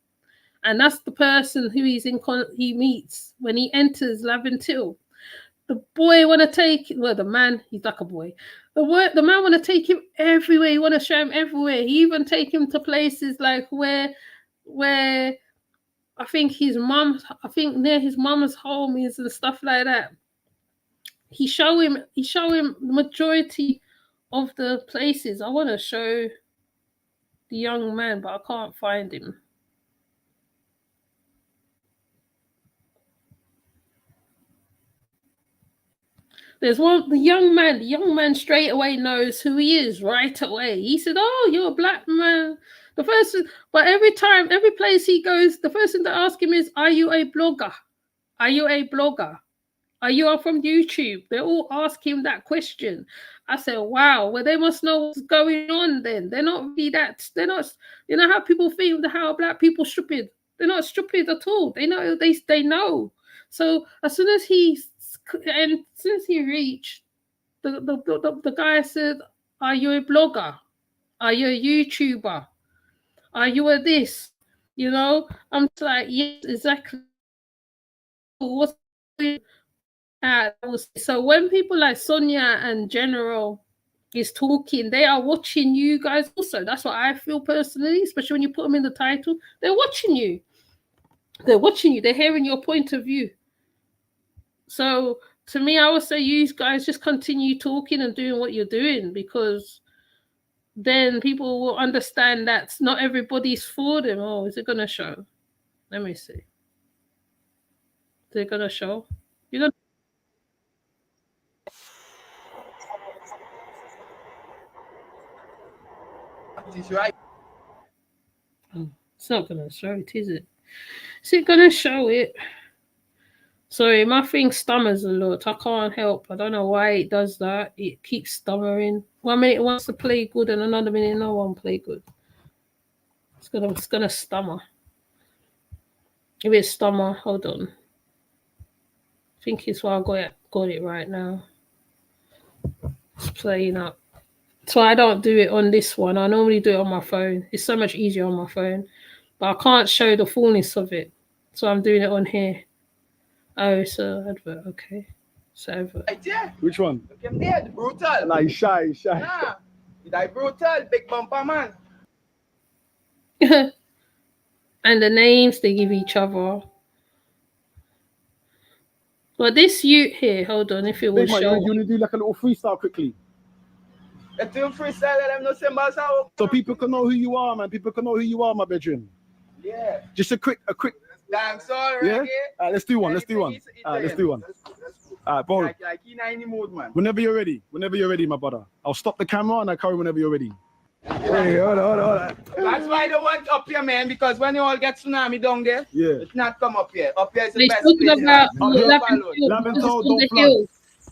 and that's the person who he meets when he enters Laventil. The boy want to take, well, the man, he's like a boy. The man want to take him everywhere. He want to show him everywhere. He even take him to places like where I think near his mum's home is and stuff like that. He show him the majority of the places. I want to show the young man, but I can't find him. There's one, the young man straight away knows who he is right away. He said, "Oh, you're a black man." The first, but every place he goes, the first thing they ask him is, "Are you a blogger? Are you a blogger? Are you from YouTube?" They all ask him that question. I said, "Wow, well, they must know what's going on then. They're not really that, they're not, you know how people think how black people stupid. They're not stupid at all. They know, they know." So as soon as he reached, the guy said, "Are you a blogger? Are you a YouTuber? Are you a this?" You know, I'm like, yes, exactly. What's so when people like Sonia and General is talking, they are watching you guys also. That's what I feel personally, especially when you put them in the title. They're watching you. They're watching you. They're hearing your point of view. So to me, I would say you guys just continue talking and doing what you're doing, because then people will understand that not everybody's for them. Oh, is it going to show? Let me see. Is it going to show? You don't. It's not going to show it, is it? Is it going to show it? Sorry, my thing stammers a lot. I can't help. I don't know why it does that. It keeps stammering. 1 minute it wants to play good, and another minute no one play good. It's gonna stammer. If it's stammer, hold on. I think it's why I got it right now. It's playing up. So I don't do it on this one. I normally do it on my phone. It's so much easier on my phone. But I can't show the fullness of it. So I'm doing it on here. Oh, it's an advert. Okay. So advert. Which one? Him dead, brutal. Like shy. Nah, he died brutal, big bumper man. And the names they give each other. But this youth here, hold on, if it will show. You want to do like a little freestyle quickly? Let's do freestyle, let them know symbols out. So people can know who you are, man. People can know who you are, my bedroom. Yeah. Just a quick. Damn, sorry. Yeah. Let's do one. Let's do one. Bro. Like in any mood, man. Whenever you're ready, my brother. I'll stop the camera and I'll carry whenever you're ready. Hey, hold on. That's why I don't want up here, man, because when you all get tsunami down there, it's not come up here. Up here is the best place. Laventil, don't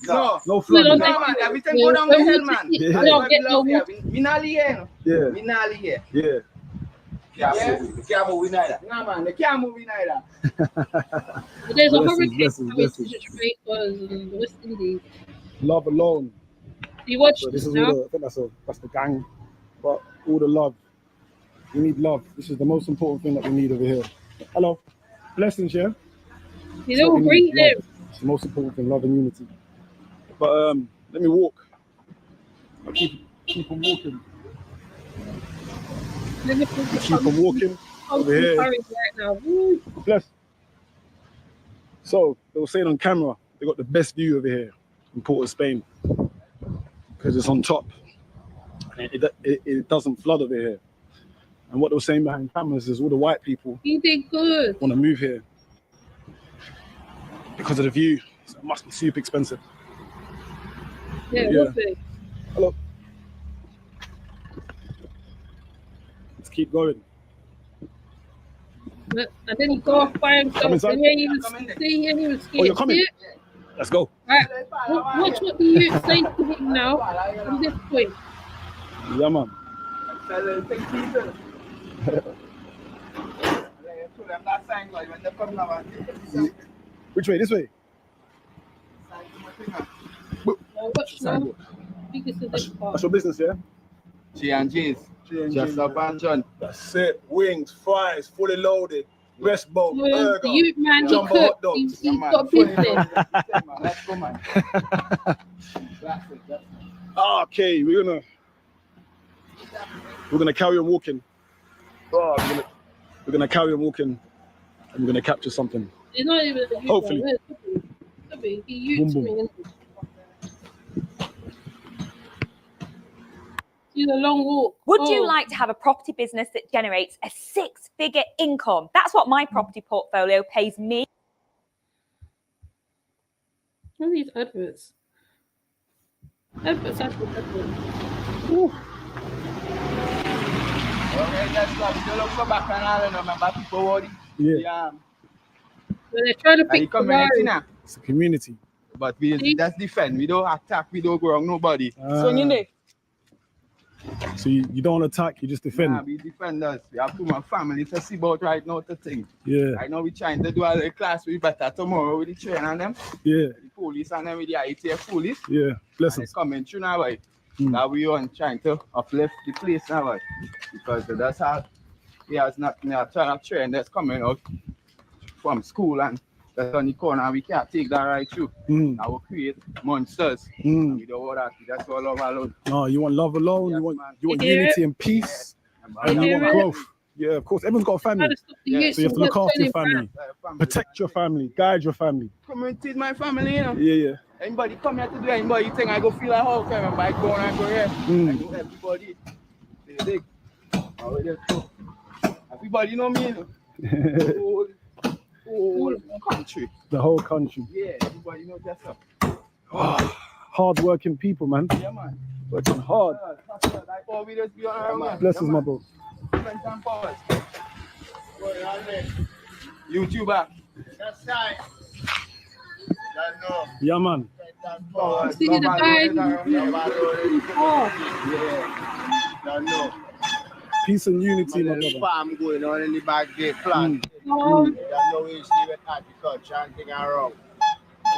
flood. No flood. No, man, everything go down the hill, man. We not here. We not here. Yeah. They can't move in either. No, man, they can't move in either. There's a hurricane coming to Jamaica and the West Indies. Love alone. You watch this is now? all I think that's the gang. But all the love. We need love. This is the most important thing that we need over here. Hello. Blessings, yeah? You don't bring them. It's the most important thing, love and unity. But let me walk. I'll keep on walking. Keep on walking over here. Right now. Bless. So they were saying on camera, they got the best view over here in Port of Spain because it's on top. It doesn't flood over here. And what they were saying behind cameras is all the white people You did good. want to move here because of the view. So it must be super expensive. Yeah. Lovely. Hello. Let's keep going. And then he go off by himself. And he even Oh, you're coming? Let's go. Right. Watch what the youth say to him now from this point. Yeah, man. Which way? This way? That's your business, yeah? G&G's. Just up and John. That's it. Wings, fries, fully loaded. Breastbone, burger, you man, jumbo he hot dogs. he's got business. Let's go, man. That's it. Okay, we're gonna carry on walking. Oh, we're gonna carry on walking. I'm gonna capture something. It's not even a Hopefully. Could be. He used Boom, me. See the long walk. Would you like to have a property business that generates a 6-figure income? That's what my property portfolio pays me. What are these adverts? Adverts. Ooh. Yeah. They're trying to pick community now. It's a community. But that's defend. We don't attack. We don't go wrong nobody. So you don't attack, you just defend. Nah, we defend us. We have too much family to see about right now to think. Yeah. Right now we trying to do all the class. We better tomorrow with the train and them. Yeah. The police and them with the ITF police. Yeah. Blessings. Coming through now, boy. That we on trying to uplift the place now, boy. Because that's how we have nothing to train that's coming out from school and that's on the corner. We can't take that right through. Now we create monsters. We don't want that. That's all love alone. No, you want love alone. Yes, you want unity and peace, and you want growth. Yeah, of course. Everyone's got a family, so you have to look after your family, protect your family, guide your family. Community is my family, you know. Yeah. Anybody come here to do anybody think I go feel like how can I go and I go here. I know everybody. They everybody know me, you know. Whole country. The whole country. Yeah, everybody knows that stuff. Hard-working people, man. Yeah, man. Working hard. Blessings, my bro. YouTuber. That's right. Yeah, man. See the guy. Peace and unity, my brother. Farm going on in the back gate plan. There's no issue with agriculture and thing around.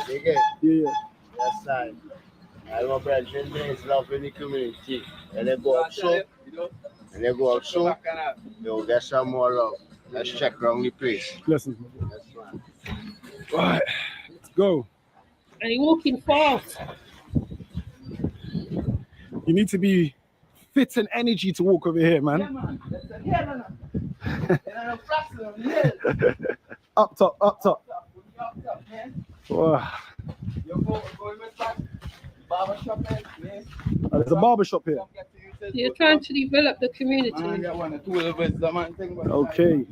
You get? Yeah. That's right. I know brethren, there's love in the community. And they go up so, they'll get some more love. Let's check around the place. Blessings, my brother. Right, let's go. And you're walking fast. You need to be fit and energy to walk over here, man. Up top. Wow. There's a barber shop here. You're trying to develop the community. Okay.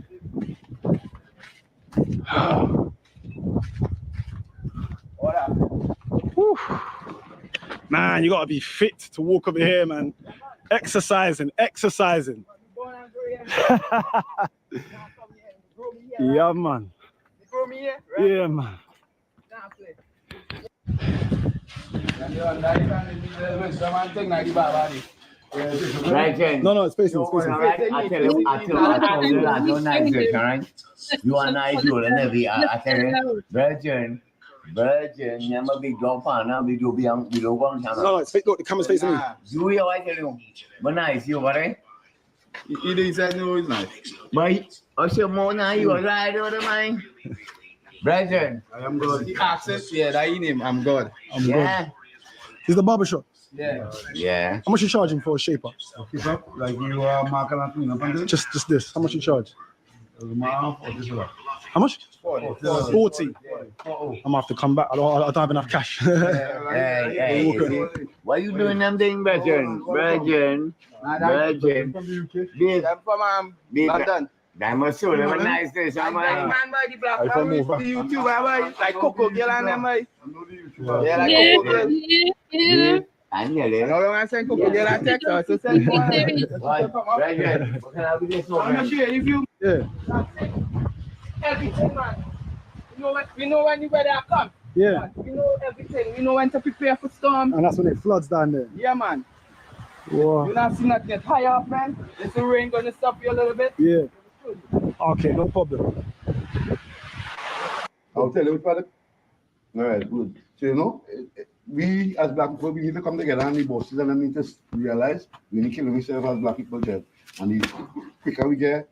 Whew. Man, you gotta be fit to walk over here, man. Exercising. Yeah, man. Yeah, man. Right, no, it's facing. I tell you, don't nice, right? You are nice, you are never. I tell you, Virgin, never be drop on, now we do be on, we don't want to. No, it's look, the camera's facing me. You, I tell you, but nice, you right? He said no, it's nice. But I say more now, you are right over the mind. Virgin, I am God. The access, yeah, that in him, I'm God. I'm God. Is the barber shop? Yeah. How much you charging for a shaper? Like you are marking Just this. How much you charge? How much? 40. I'm gonna have to come back. I don't have enough cash. Hey. What are you doing them thing, Virgin? That must show them a nice day, man by the Blackman with the YouTuber, like Coco Girl and them, boy. Yeah, like Coco Girl. Yeah. I know that. No, I'm saying Coco Girl and text her. So send what can I be this over? I'm not sure if you. Yeah. Everything, man. We know when the weather comes. Yeah. We know everything. We know when to prepare for storm. And that's when it floods down there. Yeah, man. Whoa. You not see nothing get high up, man. This rain gonna stop you a little bit. Yeah. Okay, no problem. I'll tell you what, Father. All right, good. So, you know, we as black people, we need to come together and the bosses and we need to realize we need to kill ourselves as black people, Jed. And the quicker we get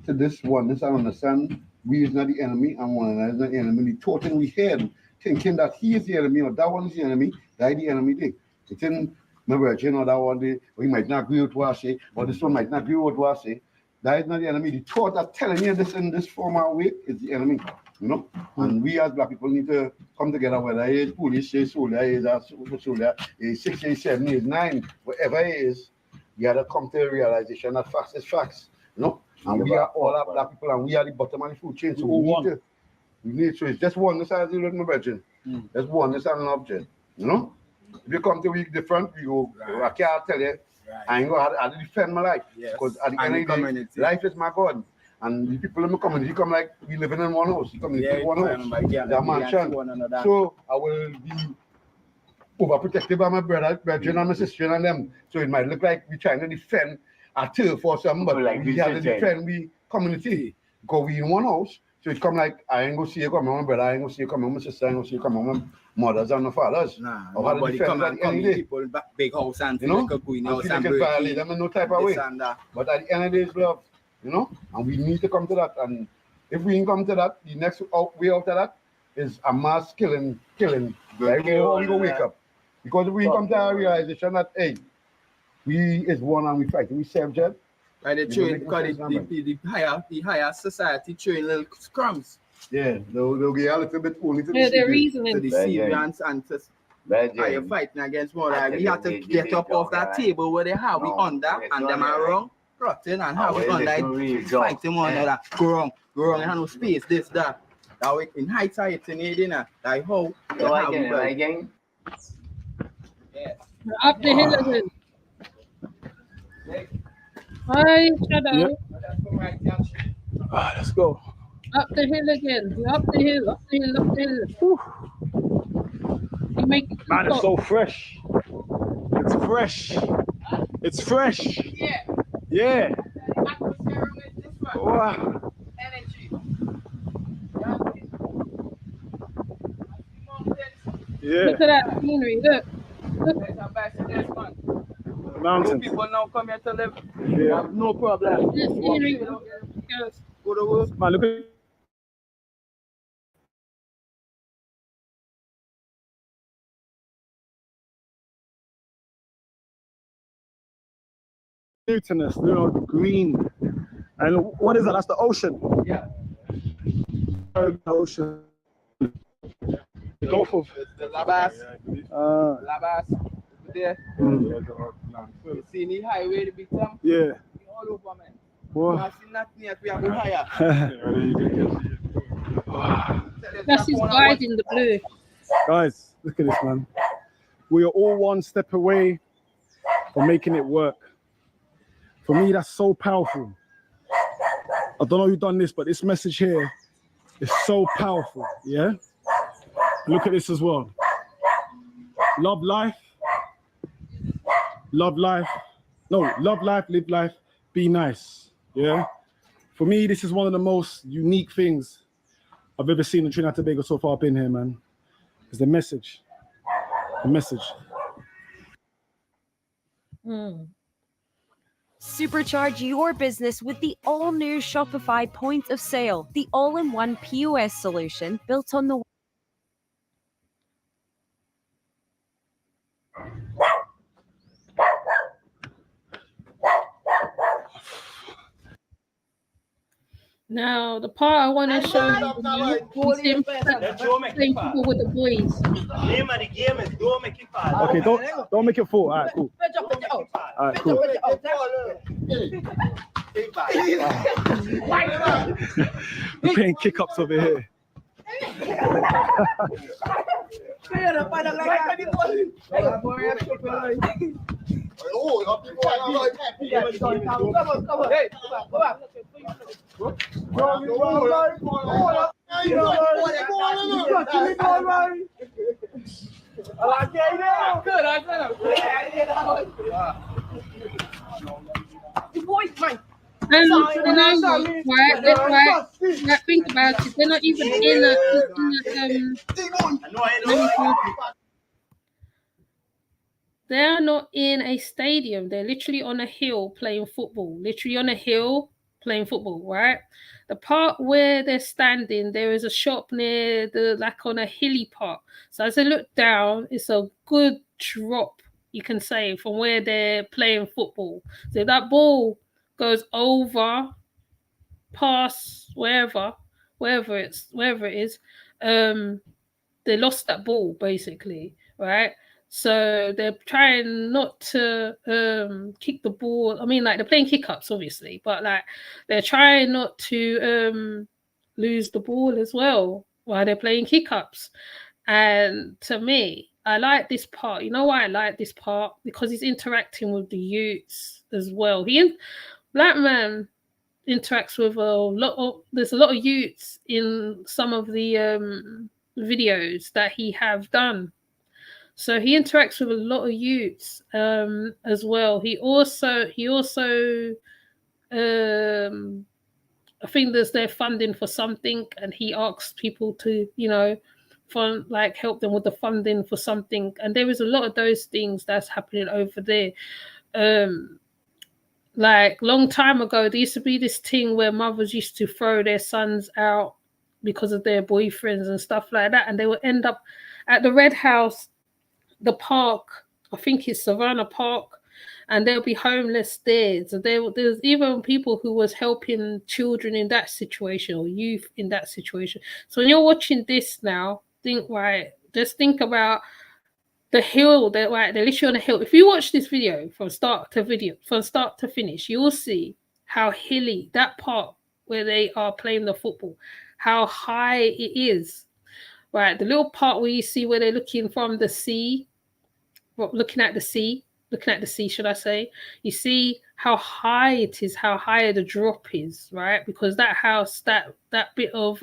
to this oneness and understand we is not the enemy and one another is not the enemy, the thought we head thinking that he is the enemy or that one is the enemy, that the enemy thing. It's in my virgin or that one day, we might not agree with what I say, or this one might not agree with what I say. That is not the enemy. The thought that telling you this in this formal way is the enemy. You know, and we as black people need to come together, whether it is police, say soldier, is a soldier, is 6, is 7, is 9, whatever it is, you have to come to a realization that facts is facts. You know, and we are all our black people and we are the bottom of the food chain. So we need to, it's just oneness as you look my virgin. There's oneness and an object. You know? If you come to week different, we go, I can't tell you, I ain't gonna have to defend my life. Because at the end of the day, life is my God. And the people in the community come like we living in one house. You come in one house. That mansion. So I will be overprotected by my brother, and my sister and them. So it might look like we're trying to defend a turf or something, but we have to defend the community. Because we in one house. So it come like I ain't gonna see you come on my brother, I ain't gonna see you come on my sister, I ain't gonna see you come on my mothers and my fathers. Nobody come and come in people big house and feel like a queen house and violate them in no type of way. But at the end of the day, it's love. You know, and we need to come to that. And if we can come to that, the next way out of that is a mass killing. Like we go wake up. Because if we come to a realization that, hey, we is one and we fight, we serve Jed. Right, they train because the higher society train little scrums. Yeah, they'll get a little bit only to they're reasoning. To deceive you and to you're fighting against one. We have to get up off that table where they have we under and them are wrong. Rotten and how we gonna fighting one another. Go wrong, and no space, this, that. That we in high society, dinner. Like how again. Yes. Up the hill again. Hi, Shadow. Let's go. Up the hill again. Up the hill, up the hill, up the hill. You make it man, it's so fresh. It's fresh. It's fresh. Yeah. Yeah. Wow. Energy. Yeah. Look at that scenery. Look. Mountains. People now come here to live. Yeah. No problem. This scenery. Go to work. Man, look at Newtonus, you know, the green. And what is that? That's the ocean. Yeah. The ocean. The Gulf of the Labas. Labas. There. You see the highway, the big time? Yeah. All over, man. Whoa. I see nothing yet. We have to higher. That's his guide in the blue. Guys, look at this, man. We are all one step away from making it work. For me, that's so powerful. I don't know who's done this, but this message here is so powerful, yeah? Look at this as well. Love life. Love life. No, love life, live life, be nice, yeah? For me, this is one of the most unique things I've ever seen in Trinidad and Tobago so far I've been here, man. It's the message. The message. Supercharge your business with the all-new Shopify Point of Sale, the all-in-one POS solution built on the Now, the part I want to show you is him playing football with the boys. Name of the game is don't make it fall. Okay, don't make it fall. All right, cool. All right, cool. We're playing kick-ups over here. And you know what, right? Right, think about it. They're not even in let me tell you. They're not in a stadium. They're literally on a hill playing football. Literally on a hill playing football, right? The part where they're standing, there is a shop near the, like on a hilly part. So as I look down, it's a good drop, you can say, from where they're playing football. So if that ball goes over, past wherever it is, they lost that ball basically, right? So they're trying not to kick the ball. I mean, like they're playing kick ups, obviously, but like they're trying not to lose the ball as well while they're playing kick ups. And to me, I like this part. You know why I like this part? Because he's interacting with the youths as well. Blackman interacts with there's a lot of youths in some of the videos that he have done. So he interacts with a lot of youths as well. He also I think they're funding for something, and he asks people to, you know, fund, like help them with the funding for something. And there is a lot of those things that's happening over there. Like long time ago, there used to be this thing where mothers used to throw their sons out because of their boyfriends and stuff like that, and they would end up at the Red House, the park. I think it's Savannah Park, and they'll be homeless there. So there's even people who was helping children in that situation or youth in that situation. So when you're watching this now, just think about the hill. They're literally on a hill. If you watch this video from start to finish, you'll see how hilly that part where they are playing the football, how high it is. Right, the little part where you see where they're looking from the sea, looking at the sea, should I say? You see how high it is, how high the drop is, right? Because that house, that bit of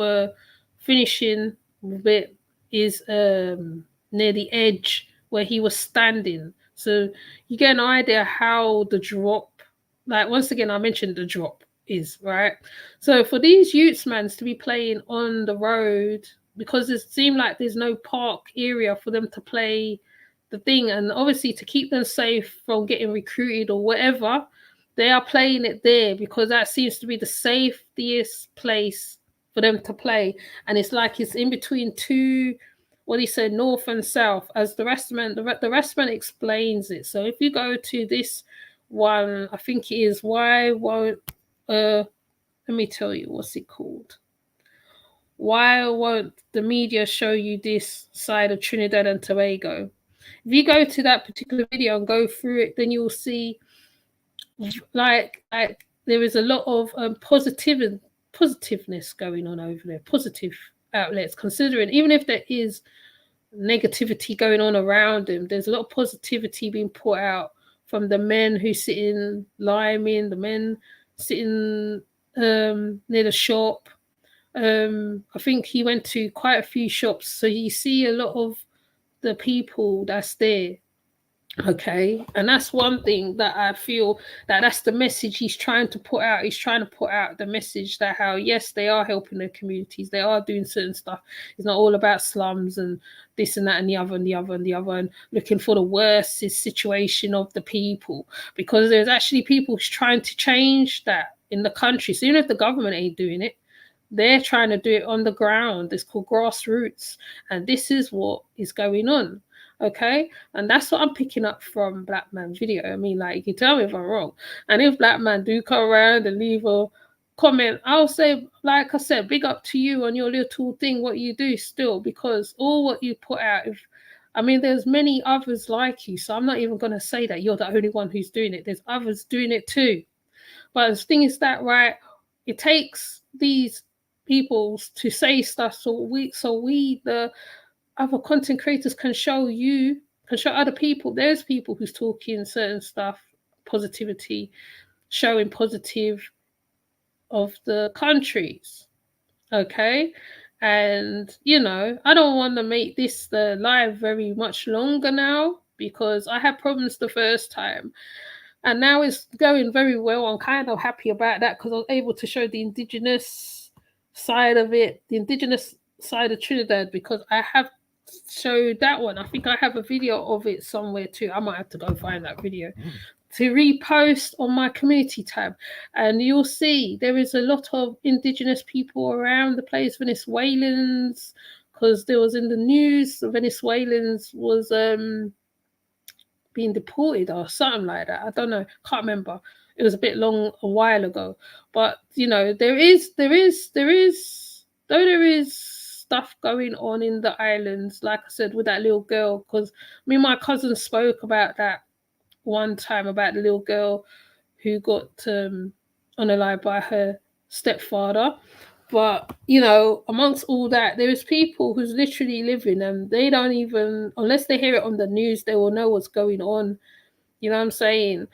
finishing bit is near the edge where he was standing. So you get an idea how the drop, like once again, I mentioned the drop is, right? So for these youthsmans to be playing on the road, because it seemed like there's no park area for them to play the thing, and obviously to keep them safe from getting recruited or whatever, they are playing it there because that seems to be the safest place for them to play. And it's like it's in between two, what he said, north and south, as the restaurant explains it. So if you go to this one, I think it is why won't let me tell you what's it called. Why won't the media show you this side of Trinidad and Tobago? If you go to that particular video and go through it, then you'll see like there is a lot of positiveness going on over there, positive outlets, considering even if there is negativity going on around him, there's a lot of positivity being put out from the men who sit in liming, the men sitting near the shop. I think he went to quite a few shops, so you see a lot of the people that's there. Okay, and that's one thing that I feel that's the message he's trying to put out. He's trying to put out the message that how, yes, they are helping their communities, they are doing certain stuff. It's not all about slums and this and that and the other and the other and the other, and looking for the worst situation of the people, because there's actually people who's trying to change that in the country. So even if the government ain't doing it, they're trying to do it on the ground. It's called grassroots, and this is what is going on. Okay, and that's what I'm picking up from Blackman's video. I mean, like, you can tell me if I'm wrong, and if Blackman do come around and leave a comment, I'll say, like I said, big up to you on your little thing, what you do still, because all what you put out, there's many others like you, so I'm not even going to say that you're the only one who's doing it. There's others doing it too. But the thing is that, right, it takes these people to say stuff so we the other content creators can show other people. There's people who's talking certain stuff, positivity, showing positive of the countries. Okay, and I don't want to make this the live very much longer now, because I had problems the first time. And now it's going very well. I'm kind of happy about that because I was able to show the indigenous side of it, the indigenous side of Trinidad, because I have showed that one. I think I have a video of it somewhere too. I might have to go find that video to repost on my community tab, and you'll see there is a lot of indigenous people around the place, Venezuelans, because there was in the news the Venezuelans was being deported or something like that. I don't know, can't remember. It was a bit long a while ago, but you know, there is stuff going on in the islands, like I said, with that little girl, because me and my cousin spoke about that one time, about the little girl who got unalived by her stepfather. But you know, amongst all that, there is people who's literally living, and they don't even, unless they hear it on the news, they will know what's going on. You know what I'm saying?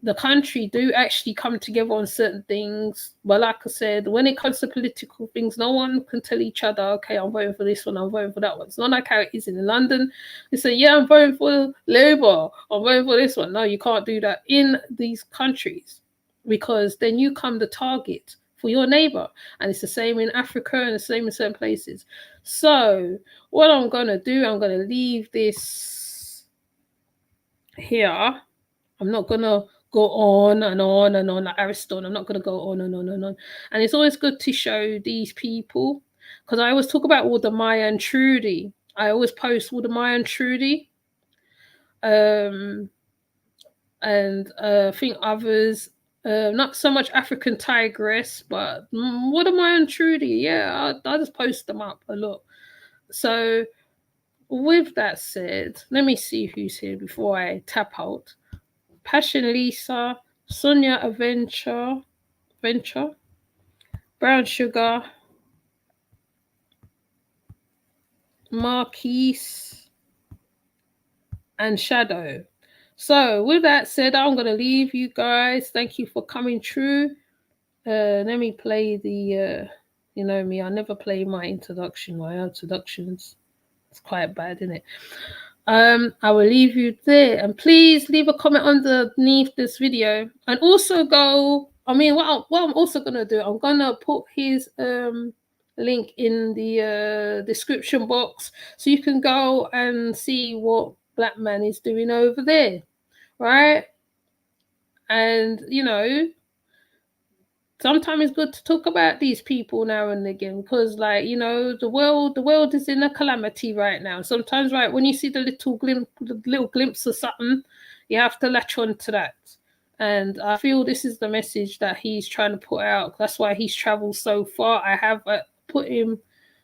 The country do actually come together on certain things, but like I said, when it comes to political things, no one can tell each other, okay, I'm voting for this one, I'm voting for that one. It's not like how it is in London. They say, yeah, I'm voting for Labour, I'm voting for this one. No, you can't do that in these countries, because then you come the target for your neighbor. And it's the same in Africa and the same in certain places. So what I'm going to do, I'm going to leave this here. I'm not going to go on and on and on like Ariston. I'm not going to go on and on and on. And it's always good to show these people, because I always talk about Waldemar and Trudy. I always post Waldemar and Trudy. And I think others, not so much African Tigress, but Waldemar and Trudy. Yeah, I just post them up a lot. So with that said, let me see who's here before I tap out. Passion Lisa, Sonia Venture, Brown Sugar, Marquise, and Shadow. So with that said, I'm going to leave you guys. Thank you for coming through. Let me play the, you know me, I never play my introductions. It's quite bad, isn't it? I will leave you there, and please leave a comment underneath this video, and also go, I mean, what I'm also going to do, I'm going to put his link in the description box, so you can go and see what Blackman is doing over there, right? And you know, sometimes it's good to talk about these people now and again, because, like, you know, the world is in a calamity right now. Sometimes, right, when you see the little glimpse of something, you have to latch on to that. And I feel this is the message that he's trying to put out. That's why he's traveled so far. I have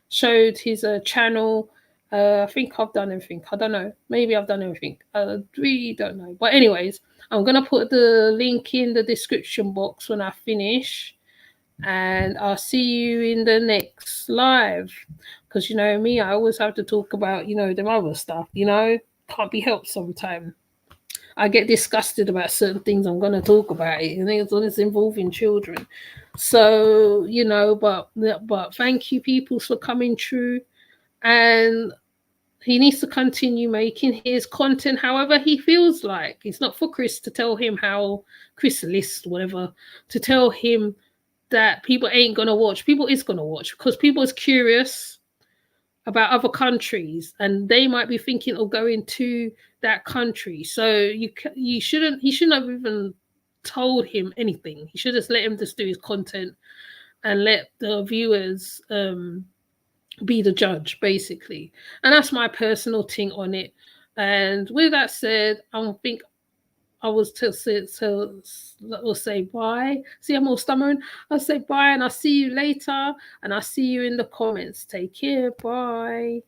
showed his channel. I think I've done everything. I don't know. Maybe I've done everything. I really don't know. But anyways, I'm going to put the link in the description box when I finish. And I'll see you in the next live. Because, you know me, I always have to talk about, you know, them other stuff. You know, can't be helped sometimes. I get disgusted about certain things. I'm going to talk about it. And it's involving children. So, you know, but thank you, people, for coming through. And he needs to continue making his content however he feels like. It's not for Chris to tell him how, Chris List, whatever, to tell him that people ain't going to watch. People is going to watch, because people is curious about other countries, and they might be thinking of going to that country. So he shouldn't have even told him anything. He should just let him just do his content and let the viewers be the judge, basically. And that's my personal thing on it. And with that said, I think I was we'll say bye. See, I'm all stammering. I'll say bye, and I'll see you later, and I'll see you in the comments. Take care. Bye.